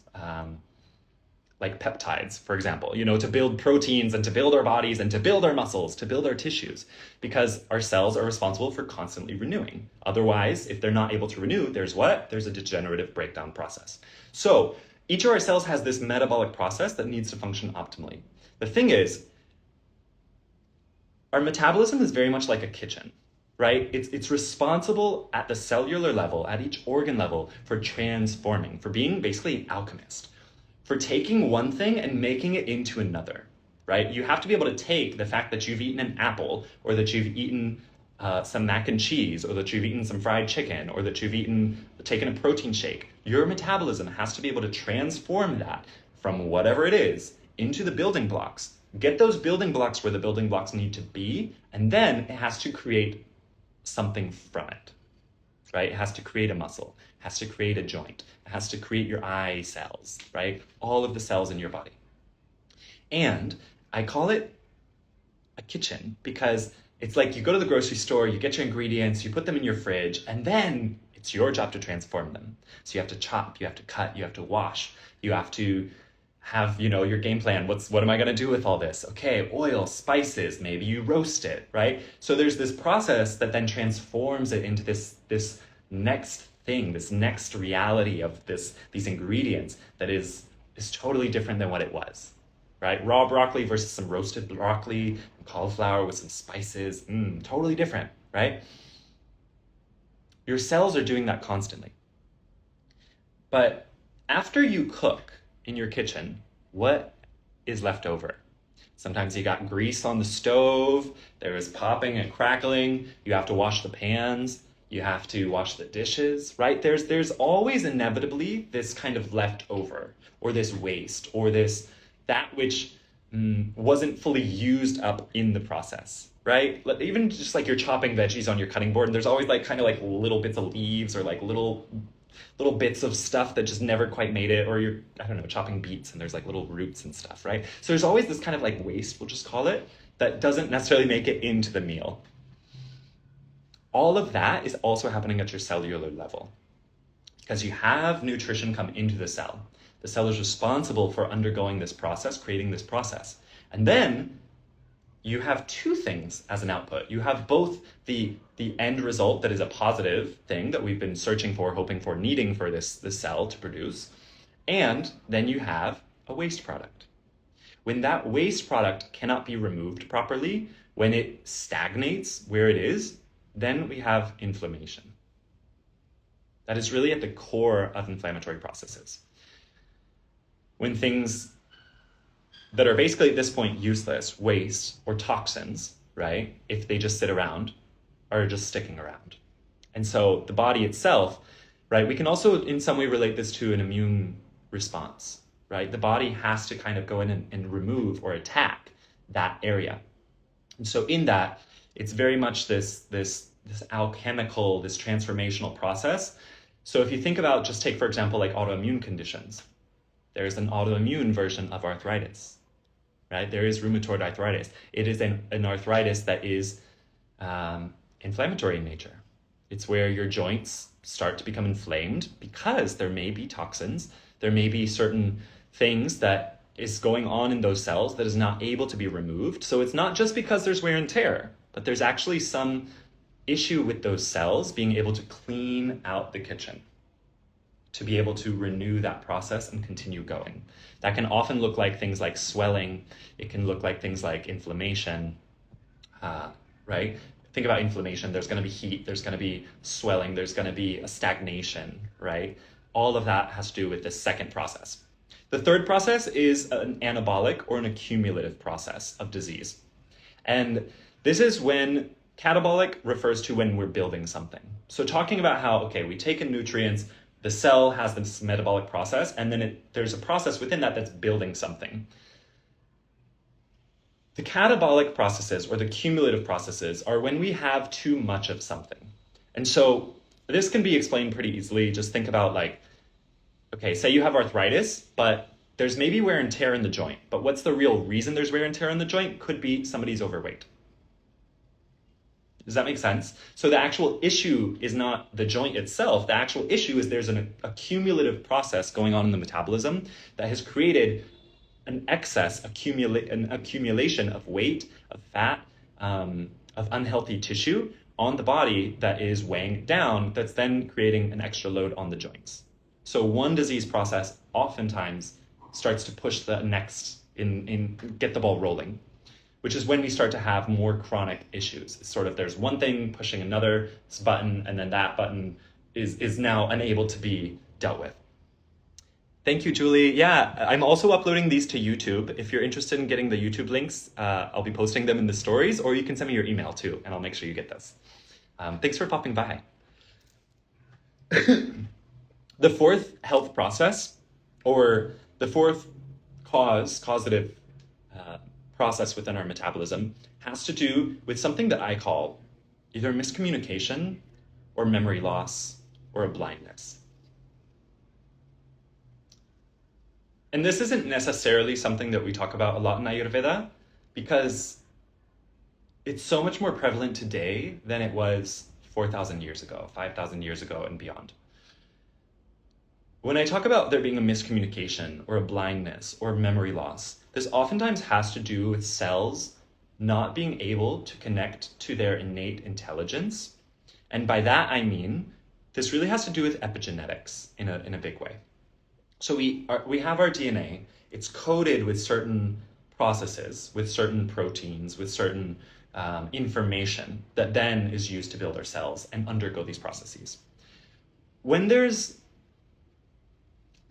like peptides, for example, to build proteins and to build our bodies and to build our muscles, to build our tissues, because our cells are responsible for constantly renewing. Otherwise, if they're not able to renew, there's what? There's a degenerative breakdown process. So each of our cells has this metabolic process that needs to function optimally. The thing is, our metabolism is very much like a kitchen, right? It's responsible at the cellular level, at each organ level, for transforming, for being basically an alchemist, for taking one thing and making it into another, right? You have to be able to take the fact that you've eaten an apple, or that you've eaten some mac and cheese, or that you've eaten some fried chicken, or that you've taken a protein shake. Your metabolism has to be able to transform that from whatever it is into the building blocks, get those building blocks where the building blocks need to be, and then it has to create something from it, right? It has to create a muscle, it has to create a joint, it has to create your eye cells, right? All of the cells in your body. And I call it a kitchen because it's like you go to the grocery store, you get your ingredients, you put them in your fridge, and then it's your job to transform them. So you have to chop, you have to cut, you have to wash, you have to have, your game plan. What am I going to do with all this? Okay, oil, spices, maybe you roast it, right? So there's this process that then transforms it into this next thing, this next reality of these ingredients that is totally different than what it was, right? Raw broccoli versus some roasted broccoli, cauliflower with some spices, totally different, right? Your cells are doing that constantly. But after you cook in your kitchen, what is left over? Sometimes you got grease on the stove, there is popping and crackling, you have to wash the pans, you have to wash the dishes, right? There's always inevitably this kind of leftover, or this waste, or that which wasn't fully used up in the process, right? Even just like you're chopping veggies on your cutting board, and there's always kind of little bits of leaves, or little bits of stuff that just never quite made it, or you're, chopping beets and there's little roots and stuff, right? So there's always this kind of waste, we'll just call it, that doesn't necessarily make it into the meal. all of that is also happening at your cellular level because you have nutrition come into the cell. The cell is responsible for undergoing this process, creating this process. And then you have two things as an output. You have both the end result that is a positive thing that we've been searching for, hoping for, needing for this cell to produce. And then you have a waste product. When that waste product cannot be removed properly, when it stagnates where it is, then we have inflammation. That is really at the core of inflammatory processes. When things that are basically at this point useless, waste, or toxins, right, if they just sit around, are just sticking around. And so the body itself, right, we can also in some way relate this to an immune response, right? The body has to kind of go in and remove or attack that area. And so in that, it's very much this alchemical, this transformational process. So if you think about, just take, for example, like autoimmune conditions, there's an autoimmune version of arthritis, right? There is rheumatoid arthritis. It is an arthritis that is inflammatory in nature. It's where your joints start to become inflamed because there may be toxins, there may be certain things that is going on in those cells that is not able to be removed. So it's not just because there's wear and tear, but there's actually some issue with those cells being able to clean out the kitchen, to be able to renew that process and continue going. That can often look like things like swelling. It can look like things like inflammation, right? Think about inflammation. There's going to be heat, there's going to be swelling, there's going to be a stagnation, right? All of that has to do with this second process. The third process is an anabolic or an accumulative process of disease. And this is when catabolic refers to when we're building something. So talking about how, okay, we take in nutrients, the cell has this metabolic process, and then there's a process within that that's building something. The catabolic processes or the cumulative processes are when we have too much of something. And so this can be explained pretty easily. Just think about like, okay, say you have arthritis, but there's maybe wear and tear in the joint. But what's the real reason there's wear and tear in the joint? Could be somebody's overweight. Does that make sense? So the actual issue is not the joint itself. The actual issue is there's an accumulative process going on in the metabolism that has created an excess, an accumulation of weight, of fat, of unhealthy tissue on the body that is weighing it down, that's then creating an extra load on the joints. So one disease process oftentimes starts to push the next get the ball rolling, which is when we start to have more chronic issues. It's sort of there's one thing pushing another button, and then that button is now unable to be dealt with. Thank you, Julie. Yeah, I'm also uploading these to YouTube. If you're interested in getting the YouTube links, I'll be posting them in the stories, or you can send me your email too, and I'll make sure you get this. Thanks for popping by. The fourth health process, or the fourth causative process within our metabolism, has to do with something that I call either miscommunication or memory loss or a blindness. And this isn't necessarily something that we talk about a lot in Ayurveda because it's so much more prevalent today than it was 4,000 years ago, 5,000 years ago and beyond. When I talk about there being a miscommunication or a blindness or memory loss, this oftentimes has to do with cells not being able to connect to their innate intelligence. And by that, I mean, this really has to do with epigenetics in a big way. So we have our DNA, it's coded with certain processes, with certain proteins, with certain information that then is used to build our cells and undergo these processes. When there's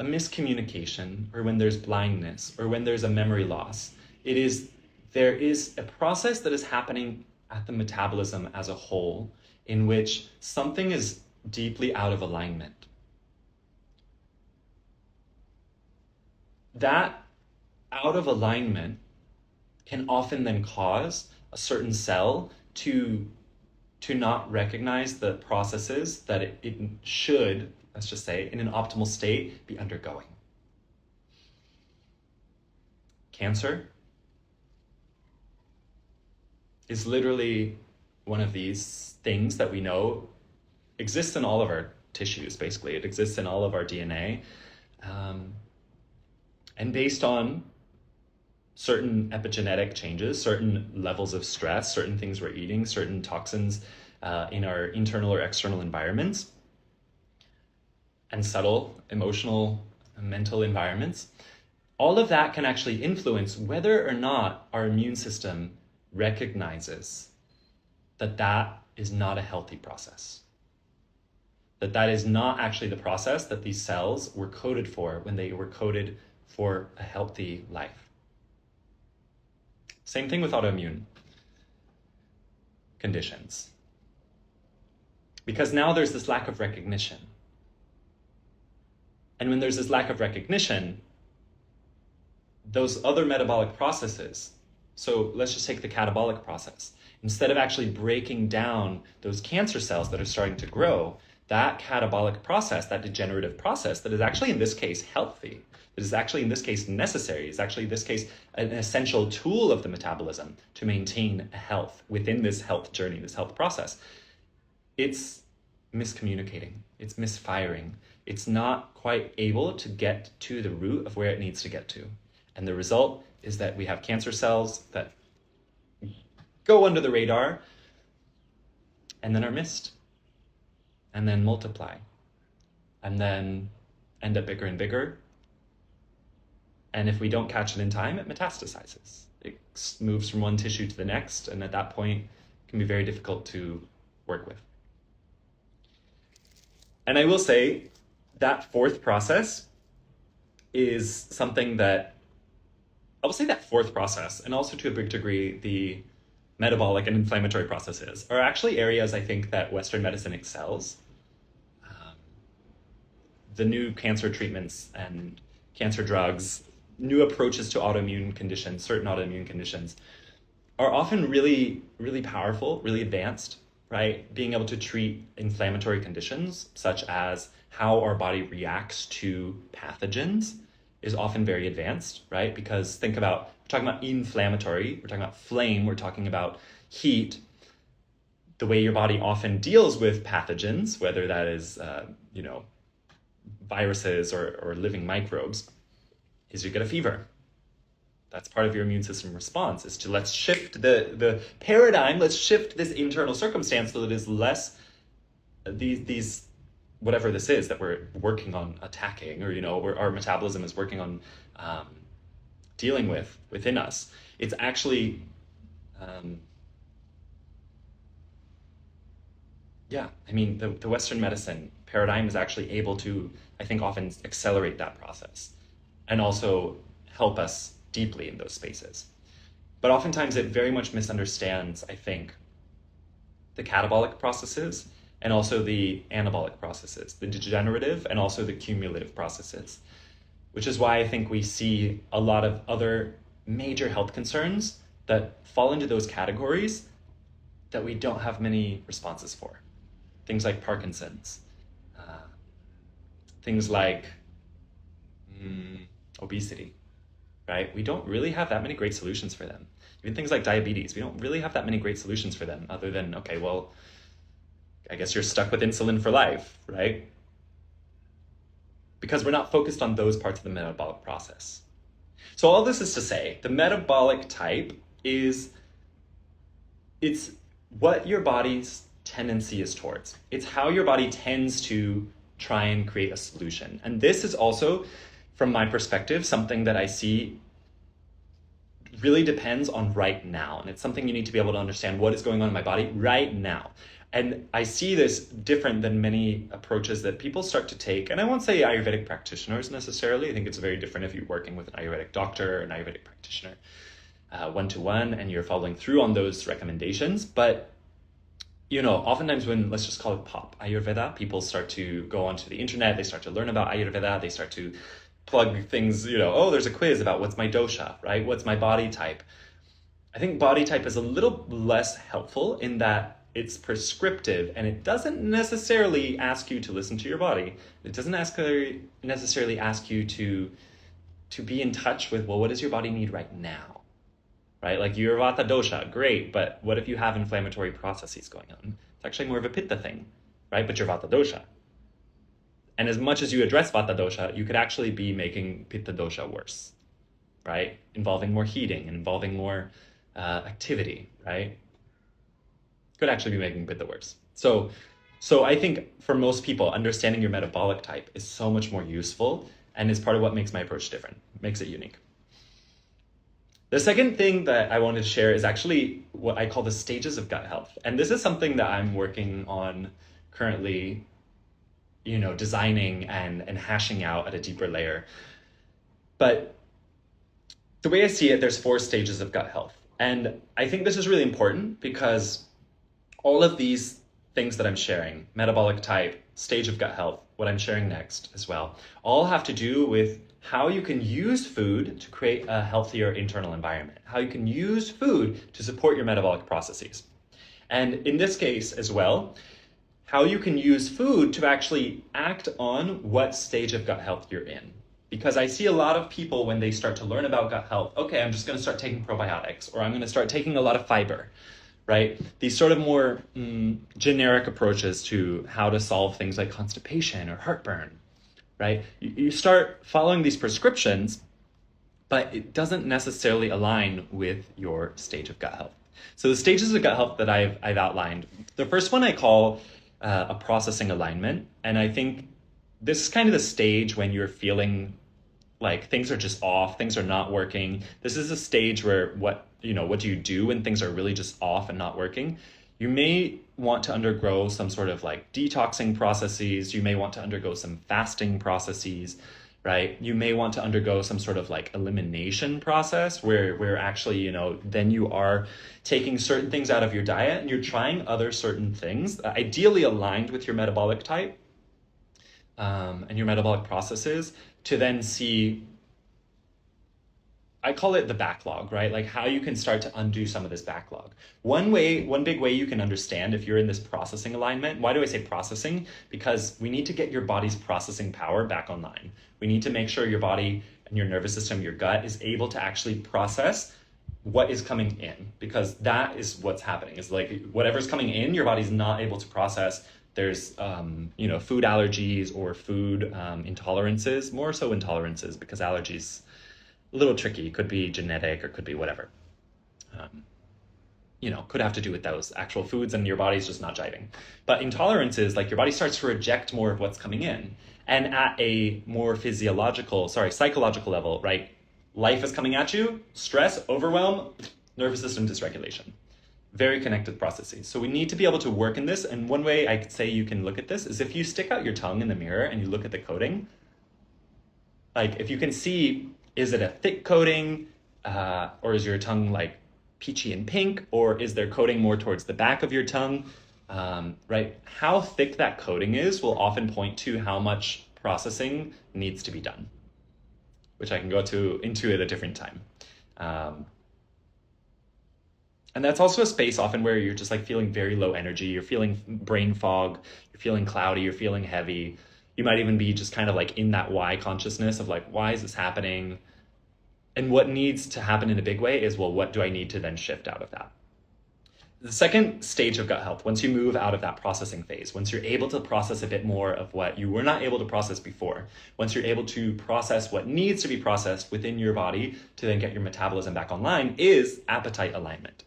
a miscommunication, or when there's blindness, or when there's a memory loss, there is a process that is happening at the metabolism as a whole in which something is deeply out of alignment. That out of alignment can often then cause a certain cell to not recognize the processes that it should, let's just say, in an optimal state, be undergoing. Cancer is literally one of these things that we know exists in all of our tissues, basically. It exists in all of our DNA. And based on certain epigenetic changes, certain levels of stress, certain things we're eating, certain toxins in our internal or external environments, and subtle emotional and mental environments, all of that can actually influence whether or not our immune system recognizes that that is not a healthy process. That is not actually the process that these cells were coded for when they were coded for a healthy life. Same thing with autoimmune conditions. Because now there's this lack of recognition. And when there's this lack of recognition, those other metabolic processes, so let's just take the catabolic process. Instead of actually breaking down those cancer cells that are starting to grow, that catabolic process, that degenerative process that is actually in this case healthy, that is actually in this case necessary, is actually in this case an essential tool of the metabolism to maintain health within this health journey, this health process, it's miscommunicating, it's misfiring, it's not quite able to get to the root of where it needs to get to. And the result is that we have cancer cells that go under the radar and then are missed and then multiply and then end up bigger and bigger. And if we don't catch it in time, it metastasizes. It moves from one tissue to the next, and at that point, it can be very difficult to work with. And I will say that fourth process is something that, I will say that fourth process, and also to a big degree, the metabolic and inflammatory processes, are actually areas I think that Western medicine excels. The new cancer treatments and cancer drugs, new approaches to autoimmune conditions, certain autoimmune conditions, are often really, really powerful, really advanced, right? Being able to treat inflammatory conditions, such as how our body reacts to pathogens, is often very advanced, right? Because think about, we're talking about inflammatory, we're talking about flame, we're talking about heat. The way your body often deals with pathogens, whether that is, viruses or living microbes, is you get a fever. That's part of your immune system response, is to let's shift the paradigm, let's shift this internal circumstance so that it is less these whatever this is that we're working on attacking, or where our metabolism is working on dealing with within us. It's actually the Western medicine paradigm is actually able to, I think, often accelerate that process and also help us deeply in those spaces. But oftentimes it very much misunderstands, I think, the catabolic processes and also the anabolic processes, the degenerative and also the cumulative processes, which is why I think we see a lot of other major health concerns that fall into those categories that we don't have many responses for. Things like Parkinson's, things like obesity, right? We don't really have that many great solutions for them. Even things like diabetes, we don't really have that many great solutions for them other than, okay, well, I guess you're stuck with insulin for life, right? Because we're not focused on those parts of the metabolic process. So all this is to say, the metabolic type it's what your body's tendency is towards. It's how your body tends to try and create a solution. And this is also, from my perspective, something that I see really depends on right now. And it's something you need to be able to understand what is going on in my body right now. And I see this different than many approaches that people start to take. And I won't say Ayurvedic practitioners necessarily. I think it's very different if you're working with an Ayurvedic doctor or an Ayurvedic practitioner one-to-one and you're following through on those recommendations. But oftentimes when, let's just call it pop Ayurveda, people start to go onto the internet, they start to learn about Ayurveda, they start to plug things, there's a quiz about what's my dosha, right? What's my body type? I think body type is a little less helpful in that it's prescriptive and it doesn't necessarily ask you to listen to your body. It doesn't necessarily ask you to be in touch with, well, what does your body need right now, right? Like you're Vata dosha, great, but what if you have inflammatory processes going on? It's actually more of a Pitta thing, right? But you're Vata dosha. And as much as you address Vata dosha, you could actually be making Pitta dosha worse, right? Involving more heating and involving more activity, right? Could actually be making Pitta worse. So I think for most people, understanding your metabolic type is so much more useful and is part of what makes my approach different, makes it unique. The second thing that I wanted to share is actually what I call the stages of gut health. And this is something that I'm working on currently, designing and hashing out at a deeper layer. But the way I see it, there's 4 stages of gut health. And I think this is really important because all of these things that I'm sharing, metabolic type, stage of gut health, what I'm sharing next as well, all have to do with how you can use food to create a healthier internal environment, how you can use food to support your metabolic processes. And in this case as well, how you can use food to actually act on what stage of gut health you're in. Because I see a lot of people when they start to learn about gut health, okay, I'm just going to start taking probiotics, or I'm going to start taking a lot of fiber, right? These sort of more generic approaches to how to solve things like constipation or heartburn, right? You start following these prescriptions, but it doesn't necessarily align with your stage of gut health. So the stages of gut health that I've outlined, the first one I call a processing alignment. And I think this is kind of the stage when you're feeling like things are just off, things are not working. This is a stage where what do you do when things are really just off and not working? You may want to undergo some sort of like detoxing processes. You may want to undergo some fasting processes, right? You may want to undergo some sort of like elimination process where actually, then you are taking certain things out of your diet and you're trying other certain things, ideally aligned with your metabolic type and your metabolic processes, to then see, I call it the backlog, right? Like how you can start to undo some of this backlog. One big way you can understand if you're in this processing alignment, why do I say processing? Because we need to get your body's processing power back online. We need to make sure your body and your nervous system, your gut is able to actually process what is coming in, because that is what's happening. Is like whatever's coming in, your body's not able to process. There's, food allergies or food intolerances, more so intolerances, because allergies, a little tricky, could be genetic or could be whatever. Could have to do with those actual foods and your body's just not jiving. But intolerances, like your body starts to reject more of what's coming in. And at a more psychological level, right? Life is coming at you, stress, overwhelm, nervous system dysregulation. Very connected processes. So we need to be able to work in this. And one way I could say you can look at this is if you stick out your tongue in the mirror and you look at the coating, like if you can see, is it a thick coating or is your tongue like peachy and pink, or is there coating more towards the back of your tongue, right? How thick that coating is will often point to how much processing needs to be done, which I can go into at a different time. And that's also a space often where you're just like feeling very low energy, you're feeling brain fog, you're feeling cloudy, you're feeling heavy. You might even be just kind of like in that why consciousness of like, why is this happening? And what needs to happen in a big way is, well, what do I need to then shift out of that? The second stage of gut health, once you move out of that processing phase, once you're able to process a bit more of what you were not able to process before, once you're able to process what needs to be processed within your body to then get your metabolism back online, is appetite alignment.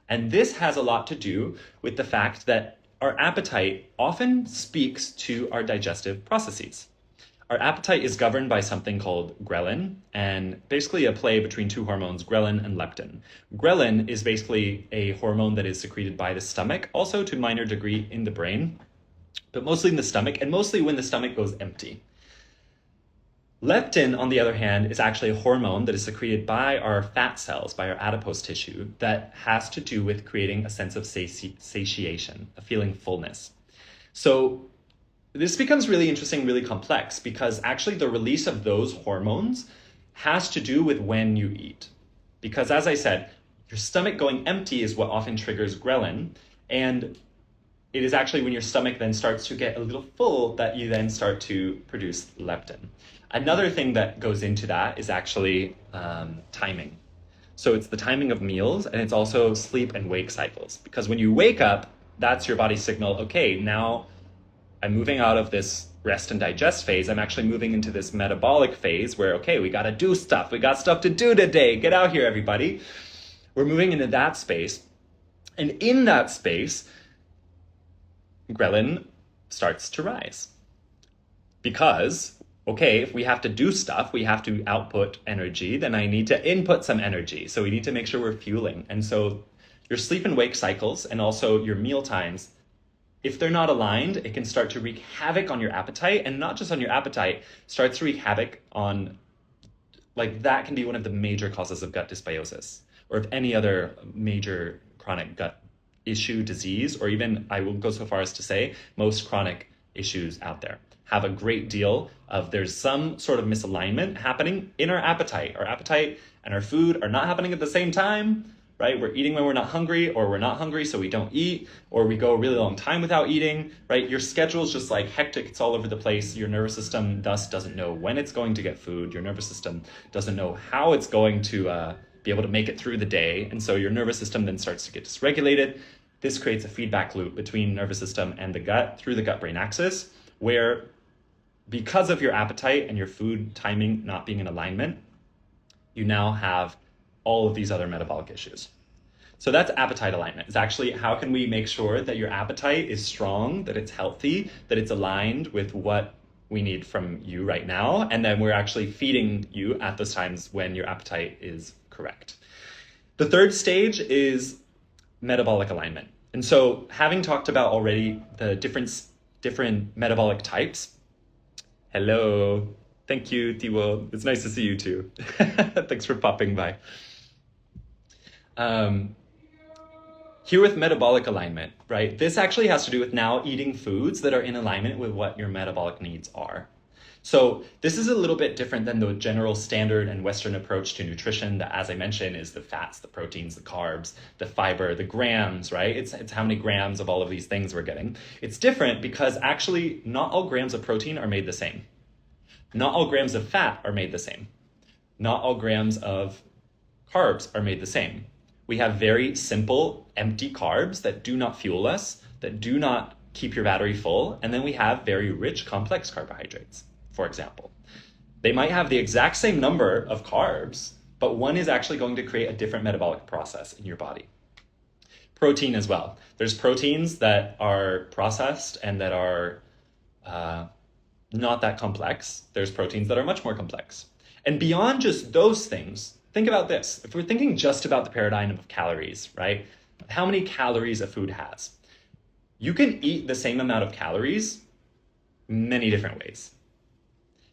And this has a lot to do with the fact that our appetite often speaks to our digestive processes. Our appetite is governed by something called ghrelin, and basically a play between two hormones, ghrelin and leptin. Ghrelin is basically a hormone that is secreted by the stomach, also to a minor degree in the brain, but mostly in the stomach, and mostly when the stomach goes empty. Leptin, on the other hand, is actually a hormone that is secreted by our fat cells, by our adipose tissue, that has to do with creating a sense of satiation, a feeling fullness. So this becomes really interesting, really complex, because actually the release of those hormones has to do with when you eat. Because as I said, your stomach going empty is what often triggers ghrelin, and it is actually when your stomach then starts to get a little full that you then start to produce leptin. Another thing that goes into that is actually timing. So it's the timing of meals, and it's also sleep and wake cycles. Because when you wake up, that's your body's signal, okay, now I'm moving out of this rest and digest phase. I'm actually moving into this metabolic phase where, okay, we got to do stuff. We got stuff to do today. Get out here, everybody. We're moving into that space. And in that space, ghrelin starts to rise. Because, okay, if we have to do stuff, we have to output energy, then I need to input some energy. So we need to make sure we're fueling. And so your sleep and wake cycles and also your meal times, if they're not aligned, it can start to wreak havoc on your appetite, and not just on your appetite, starts to wreak havoc on, like, that can be one of the major causes of gut dysbiosis, or of any other major chronic gut issue, disease, or even, I will go so far as to say, most chronic issues out there have a great deal of, there's some sort of misalignment happening in our appetite. Our appetite and our food are not happening at the same time, right? We're eating when we're not hungry, or we're not hungry, so we don't eat, or we go a really long time without eating, right? Your schedule's just like hectic, it's all over the place. Your nervous system thus doesn't know when it's going to get food. Your nervous system doesn't know how it's going to be able to make it through the day. And so your nervous system then starts to get dysregulated. This creates a feedback loop between nervous system and the gut through the gut-brain axis, where because of your appetite and your food timing not being in alignment, you now have all of these other metabolic issues. So that's appetite alignment. It's actually, how can we make sure that your appetite is strong, that it's healthy, that it's aligned with what we need from you right now, and then we're actually feeding you at those times when your appetite is correct. The third stage is metabolic alignment. And so, having talked about already the different metabolic types, hello, thank you, Tiwo. It's nice to see you too. Thanks for popping by. Here with metabolic alignment, right? This actually has to do with now eating foods that are in alignment with what your metabolic needs are. So this is a little bit different than the general standard and Western approach to nutrition that, as I mentioned, is the fats, the proteins, the carbs, the fiber, the grams, right? It's how many grams of all of these things we're getting. It's different because actually not all grams of protein are made the same. Not all grams of fat are made the same. Not all grams of carbs are made the same. We have very simple, empty carbs that do not fuel us, that do not keep your battery full, and then we have very rich, complex carbohydrates, for example. They might have the exact same number of carbs, but one is actually going to create a different metabolic process in your body. Protein as well. There's proteins that are processed and that are not that complex. There's proteins that are much more complex. And beyond just those things, think about this. If we're thinking just about the paradigm of calories, right? How many calories a food has? You can eat the same amount of calories many different ways.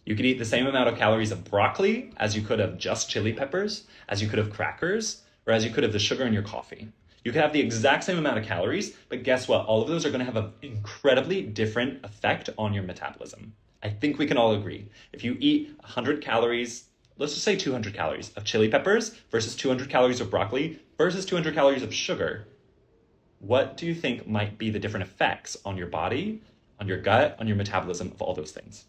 You could eat the same amount of calories of broccoli as you could of just chili peppers, as you could of crackers, or as you could of the sugar in your coffee. You could have the exact same amount of calories, but guess what? All of those are going to have an incredibly different effect on your metabolism. I think we can all agree. If you eat 100 calories, let's just say 200 calories of chili peppers versus 200 calories of broccoli versus 200 calories of sugar, what do you think might be the different effects on your body, on your gut, on your metabolism of all those things?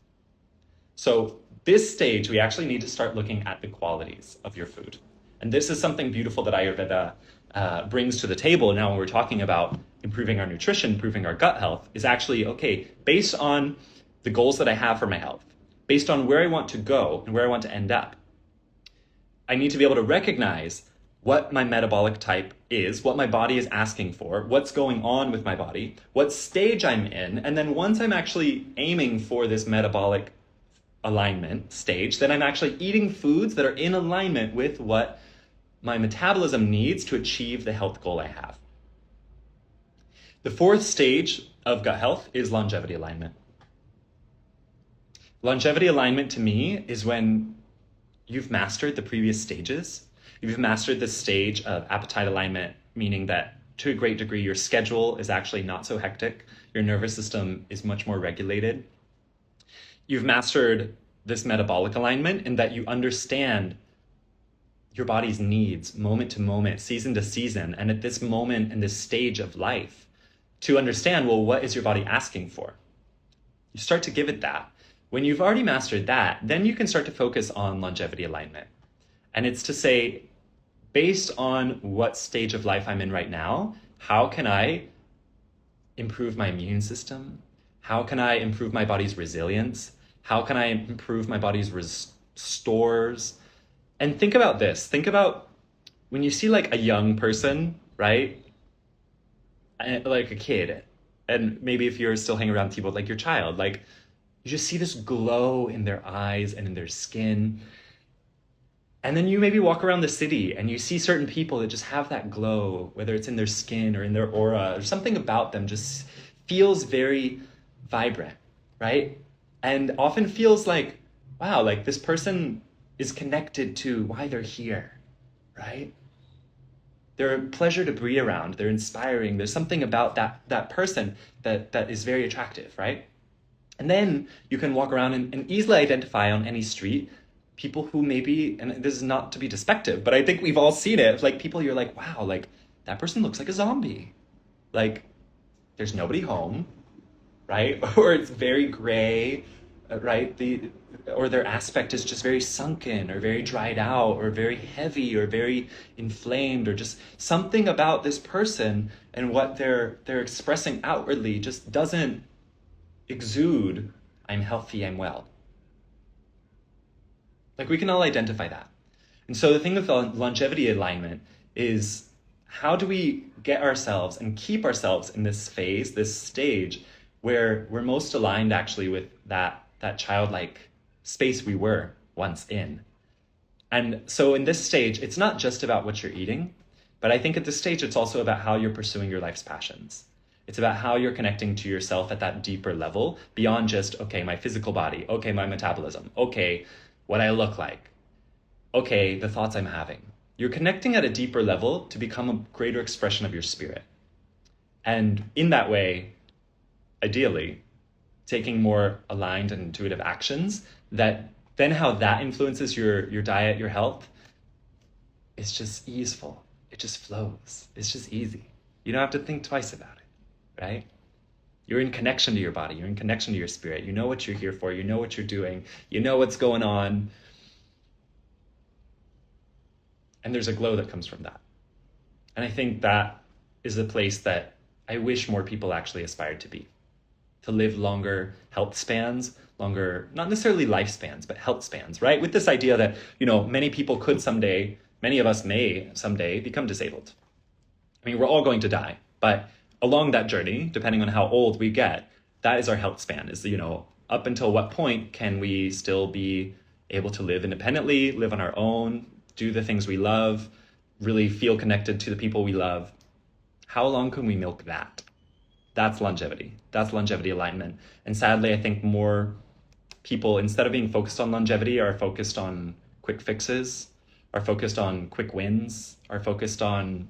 So this stage, we actually need to start looking at the qualities of your food. And this is something beautiful that Ayurveda brings to the table now when we're talking about improving our nutrition, improving our gut health, is actually, okay, based on the goals that I have for my health, based on where I want to go and where I want to end up, I need to be able to recognize what my metabolic type is, what my body is asking for, what's going on with my body, what stage I'm in, and then once I'm actually aiming for this metabolic alignment stage, then I'm actually eating foods that are in alignment with what my metabolism needs to achieve the health goal I have. The fourth stage of gut health is longevity alignment. Longevity alignment to me is when you've mastered the previous stages. You've mastered the stage of appetite alignment, meaning that to a great degree, your schedule is actually not so hectic. Your nervous system is much more regulated. You've mastered this metabolic alignment in that you understand your body's needs moment to moment, season to season, and at this moment in this stage of life, to understand, well, what is your body asking for? You start to give it that. When you've already mastered that, then you can start to focus on longevity alignment. And it's to say, based on what stage of life I'm in right now, how can I improve my immune system? How can I improve my body's resilience? How can I improve my body's stores? And think about this. Think about when you see like a young person, right? Like a kid, and maybe if you're still hanging around people, like your child, like you just see this glow in their eyes and in their skin. And then you maybe walk around the city and you see certain people that just have that glow, whether it's in their skin or in their aura, or something about them just feels very vibrant, right? And often feels like, wow, like this person is connected to why they're here, right? They're a pleasure to be around. They're inspiring. There's something about that person that is very attractive, right? And then you can walk around and easily identify on any street people who maybe, and this is not to be despective, but I think we've all seen it, like people you're like, wow, like that person looks like a zombie. Like there's nobody home, right? Or it's very gray, right? Or their aspect is just very sunken or very dried out or very heavy or very inflamed, or just something about this person and what they're expressing outwardly just doesn't exude, I'm healthy, I'm well. Like we can all identify that. And so the thing with longevity alignment is, how do we get ourselves and keep ourselves in this phase, this stage where we're most aligned actually with that childlike space we were once in. And so in this stage, it's not just about what you're eating, but I think at this stage, it's also about how you're pursuing your life's passions. It's about how you're connecting to yourself at that deeper level beyond just, okay, my physical body, okay, my metabolism, okay, what I look like, okay, the thoughts I'm having. You're connecting at a deeper level to become a greater expression of your spirit. And in that way, ideally, taking more aligned and intuitive actions, that then how that influences your diet, your health, it's just easeful. It just flows. It's just easy. You don't have to think twice about it, right? You're in connection to your body. You're in connection to your spirit. You know what you're here for. You know what you're doing. You know what's going on. And there's a glow that comes from that. And I think that is the place that I wish more people actually aspired to be. To live longer health spans, longer, not necessarily lifespans, but health spans, right? With this idea that, many people could someday, many of us may someday become disabled. I mean, we're all going to die, but along that journey, depending on how old we get, that is our health span, is, up until what point can we still be able to live independently, live on our own, do the things we love, really feel connected to the people we love. How long can we milk that? That's longevity. That's longevity alignment. And sadly, I think more people, instead of being focused on longevity, are focused on quick fixes, are focused on quick wins, are focused on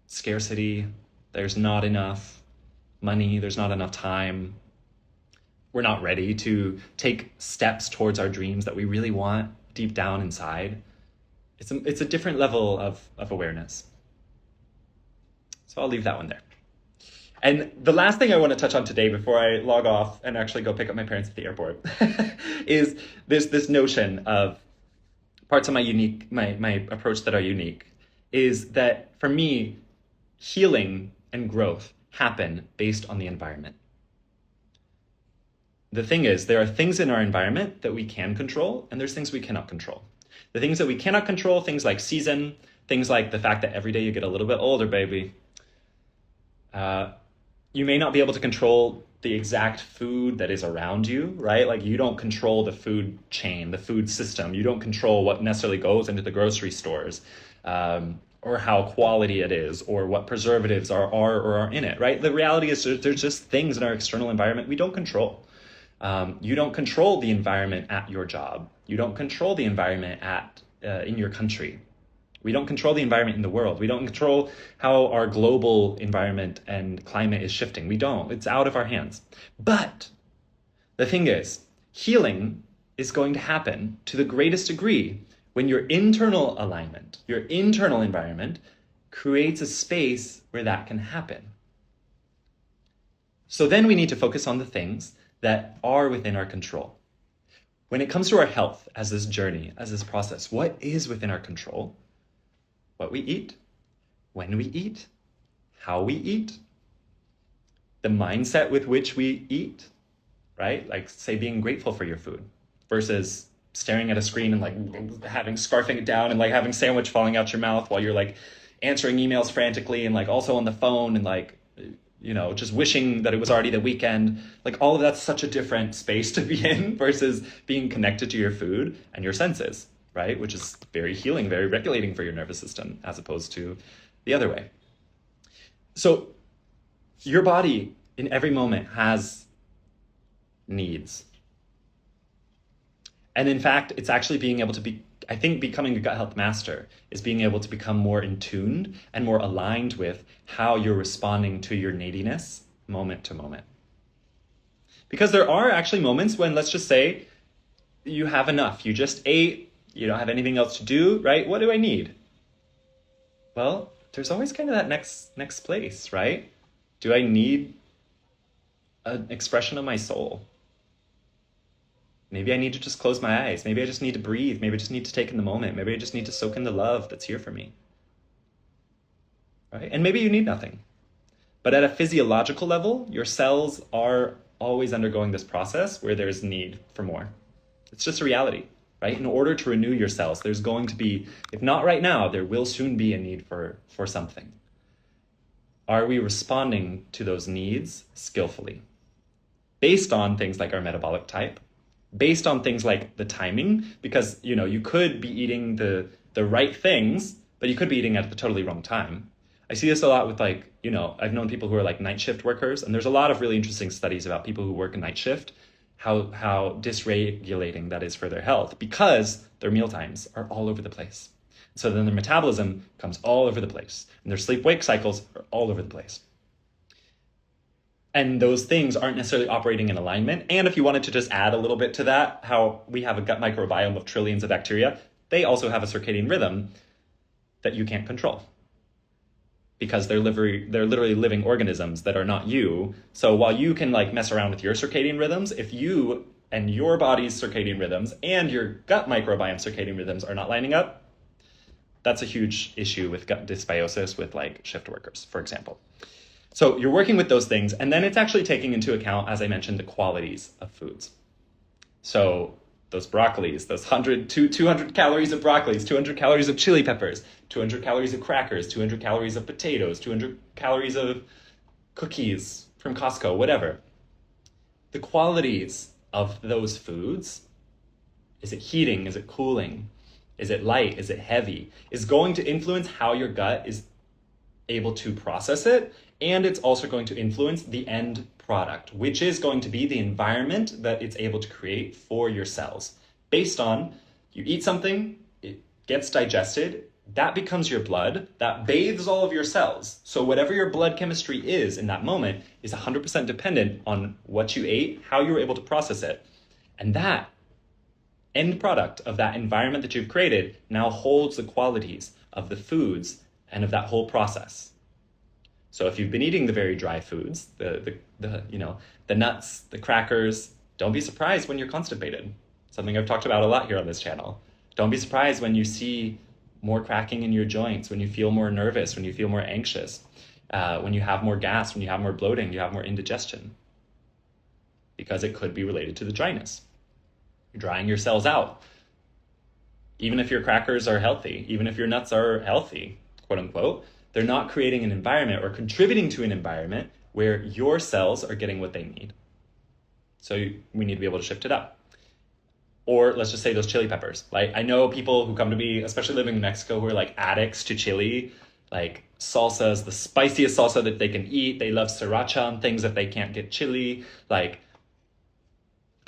scarcity. There's not enough money. There's not enough time. We're not ready to take steps towards our dreams that we really want deep down inside. It's a different level of awareness. So I'll leave that one there. And the last thing I want to touch on today before I log off and actually go pick up my parents at the airport is this notion of parts of my approach that are unique, is that for me, healing and growth happen based on the environment. The thing is, there are things in our environment that we can control, and there's things we cannot control. The things that we cannot control, things like season, things like the fact that every day you get a little bit older, baby. You may not be able to control the exact food that is around you, right? Like you don't control the food chain, the food system. You don't control what necessarily goes into the grocery stores, or how quality it is, or what preservatives are or aren't in it, right? The reality is there's just things in our external environment we don't control. You don't control the environment at your job. You don't control the environment in your country. We don't control the environment in the world. We don't control how our global environment and climate is shifting. We don't. It's out of our hands. But the thing is, healing is going to happen to the greatest degree when your internal alignment, your internal environment, creates a space where that can happen. So then we need to focus on the things that are within our control. When it comes to our health as this journey, as this process, what is within our control? what we eat, when we eat, how we eat, the mindset with which we eat, right? Like, say, being grateful for your food versus staring at a screen and like scarfing it down and like having sandwich falling out your mouth while you're like answering emails frantically and like also on the phone and like, just wishing that it was already the weekend. Like, all of that's such a different space to be in versus being connected to your food and your senses, right? Which is very healing, very regulating for your nervous system, as opposed to the other way. So your body in every moment has needs. And in fact, it's actually being able to I think becoming a gut health master is being able to become more in tune and more aligned with how you're responding to your neediness moment to moment. Because there are actually moments when, let's just say, you have enough. You just ate, you don't have anything else to do, right? What do I need? Well, there's always kind of that next place, right? Do I need an expression of my soul? Maybe I need to just close my eyes. Maybe I just need to breathe. Maybe I just need to take in the moment. Maybe I just need to soak in the love that's here for me. Right? And maybe you need nothing. But at a physiological level, your cells are always undergoing this process where there's need for more. It's just a reality, right? In order to renew your cells, there's going to be, if not right now, there will soon be a need for something. Are we responding to those needs skillfully? Based on things like our metabolic type, based on things like the timing, because you could be eating the right things, but you could be eating at the totally wrong time. I see this a lot with I've known people who are like night shift workers, and there's a lot of really interesting studies about people who work a night shift, how dysregulating that is for their health, because their meal times are all over the place. So then their metabolism comes all over the place, and their sleep-wake cycles are all over the place. And those things aren't necessarily operating in alignment. And if you wanted to just add a little bit to that, how we have a gut microbiome of trillions of bacteria, they also have a circadian rhythm that you can't control, because they're literally living organisms that are not you. So while you can like mess around with your circadian rhythms, if you and your body's circadian rhythms and your gut microbiome circadian rhythms are not lining up, that's a huge issue with gut dysbiosis with like shift workers, for example. So you're working with those things, and then it's actually taking into account, as I mentioned, the qualities of foods. So those broccolis, those 200 calories of broccolis, 200 calories of chili peppers, 200 calories of crackers, 200 calories of potatoes, 200 calories of cookies from Costco, whatever. The qualities of those foods, is it heating, is it cooling, is it light, is it heavy, is going to influence how your gut is able to process it. And it's also going to influence the end product, which is going to be the environment that it's able to create for your cells. Based on, you eat something, it gets digested, that becomes your blood, that bathes all of your cells. So whatever your blood chemistry is in that moment is 100% dependent on what you ate, how you were able to process it. And that end product of that environment that you've created now holds the qualities of the foods and of that whole process. So if you've been eating the very dry foods, the nuts, the crackers, don't be surprised when you're constipated. Something I've talked about a lot here on this channel. Don't be surprised when you see more cracking in your joints, when you feel more nervous, when you feel more anxious, when you have more gas, when you have more bloating, you have more indigestion. Because it could be related to the dryness. You're drying your cells out. Even if your crackers are healthy, even if your nuts are healthy, quote unquote, they're not creating an environment or contributing to an environment where your cells are getting what they need. So we need to be able to shift it up. Or let's just say those chili peppers. Like, I know people who come to me, especially living in Mexico, who are like addicts to chili. Like, salsa is the spiciest salsa that they can eat. They love sriracha on things if they can't get chili. Like,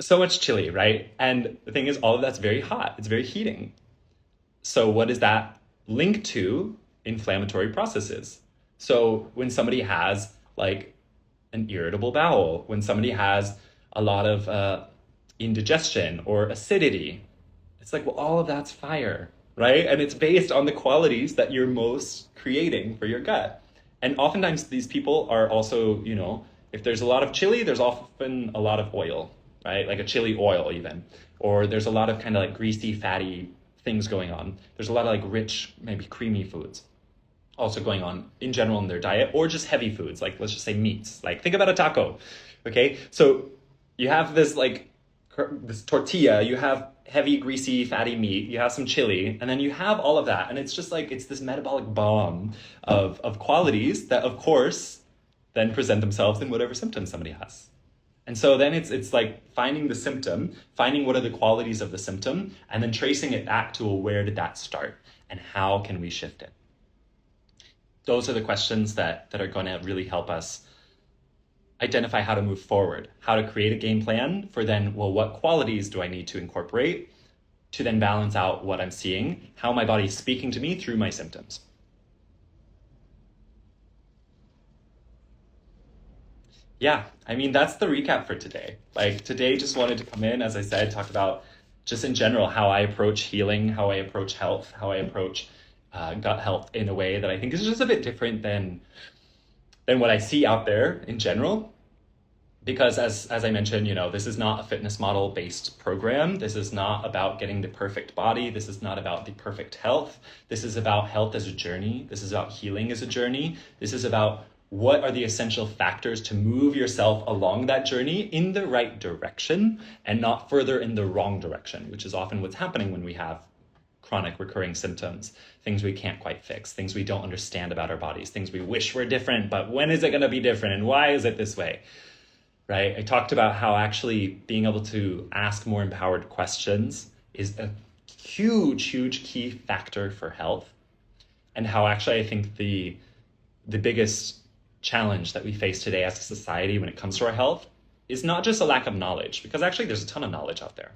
so much chili, right? And the thing is, all of that's very hot. It's very heating. So what is that linked to? Inflammatory processes. So when somebody has like an irritable bowel, when somebody has a lot of indigestion or acidity, it's like, well, all of that's fire, right? And it's based on the qualities that you're most creating for your gut. And oftentimes these people are also, if there's a lot of chili, there's often a lot of oil, right? Like a chili oil even. Or there's a lot of kind of like greasy, fatty things going on. There's a lot of like rich, maybe creamy foods also going on in general in their diet, or just heavy foods, like let's just say meats. Like think about a taco, okay? So you have this like this tortilla, you have heavy, greasy, fatty meat, you have some chili, and then you have all of that, and it's just like it's this metabolic bomb of qualities that, of course, then present themselves in whatever symptoms somebody has. And so then it's like finding the symptom, finding what are the qualities of the symptom, and then tracing it back to, well, where did that start, and how can we shift it? Those are the questions that are going to really help us identify how to move forward, how to create a game plan for then, well, what qualities do I need to incorporate to then balance out what I'm seeing, how my body's speaking to me through my symptoms. Yeah, I mean, that's the recap for today. Like today, just wanted to come in, as I said, talk about just in general, how I approach healing, how I approach health, how I approach gut health in a way that I think is just a bit different than what I see out there in general. Because as I mentioned, this is not a fitness model based program. This is not about getting the perfect body. This is not about the perfect health. This is about health as a journey. This is about healing as a journey. This is about what are the essential factors to move yourself along that journey in the right direction and not further in the wrong direction, which is often what's happening when we have chronic recurring symptoms, things we can't quite fix, things we don't understand about our bodies, things we wish were different, but when is it going to be different and why is it this way, right? I talked about how actually being able to ask more empowered questions is a huge, huge key factor for health, and how actually I think the biggest challenge that we face today as a society when it comes to our health is not just a lack of knowledge, because actually there's a ton of knowledge out there.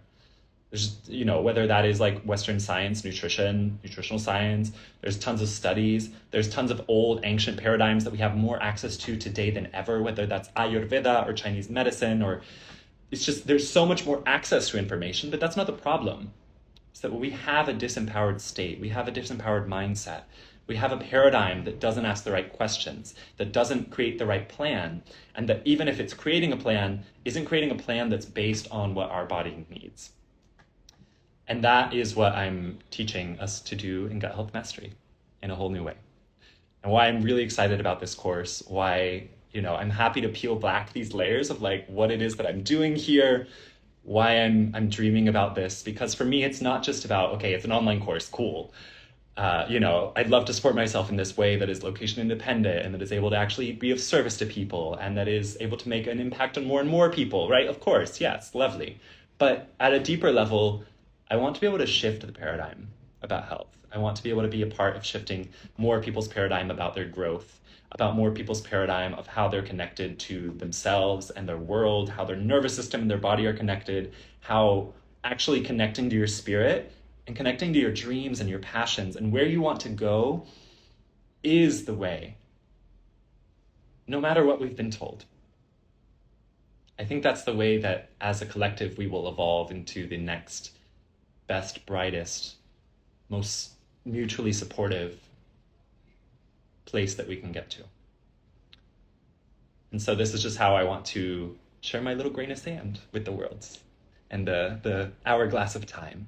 There's, whether that is like Western science, nutritional science, there's tons of studies, there's tons of old ancient paradigms that we have more access to today than ever, whether that's Ayurveda or Chinese medicine, or it's just, there's so much more access to information, but that's not the problem. It's that we have a disempowered state, we have a disempowered mindset, we have a paradigm that doesn't ask the right questions, that doesn't create the right plan, and that even if it's creating a plan, isn't creating a plan that's based on what our body needs. And that is what I'm teaching us to do in Gut Health Mastery in a whole new way. And why I'm really excited about this course, why, I'm happy to peel back these layers of like what it is that I'm doing here, why I'm dreaming about this. Because for me, it's not just about, okay, it's an online course, cool. I'd love to support myself in this way that is location independent and that is able to actually be of service to people and that is able to make an impact on more and more people, right? Of course, yes, lovely. But at a deeper level, I want to be able to shift the paradigm about health. I want to be able to be a part of shifting more people's paradigm about their growth, about more people's paradigm of how they're connected to themselves and their world, how their nervous system and their body are connected, how actually connecting to your spirit and connecting to your dreams and your passions and where you want to go is the way, no matter what we've been told. I think that's the way that as a collective we will evolve into the next best, brightest, most mutually supportive place that we can get to. And so this is just how I want to share my little grain of sand with the world and the hourglass of time.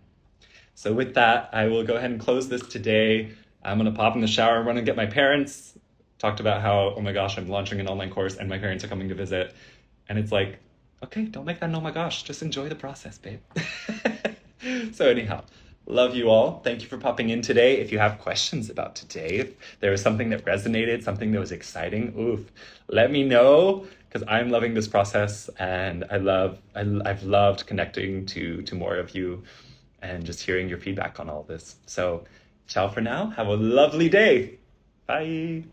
So with that, I will go ahead and close this today. I'm going to pop in the shower and run and get my parents. Talked about how, oh my gosh, I'm launching an online course and my parents are coming to visit. And it's like, okay, don't make that an oh my gosh, just enjoy the process, babe. So anyhow, love you all. Thank you for popping in today. If you have questions about today, if there was something that resonated, something that was exciting, let me know, because I'm loving this process and I've loved connecting to more of you and just hearing your feedback on all this. So ciao for now. Have a lovely day. Bye.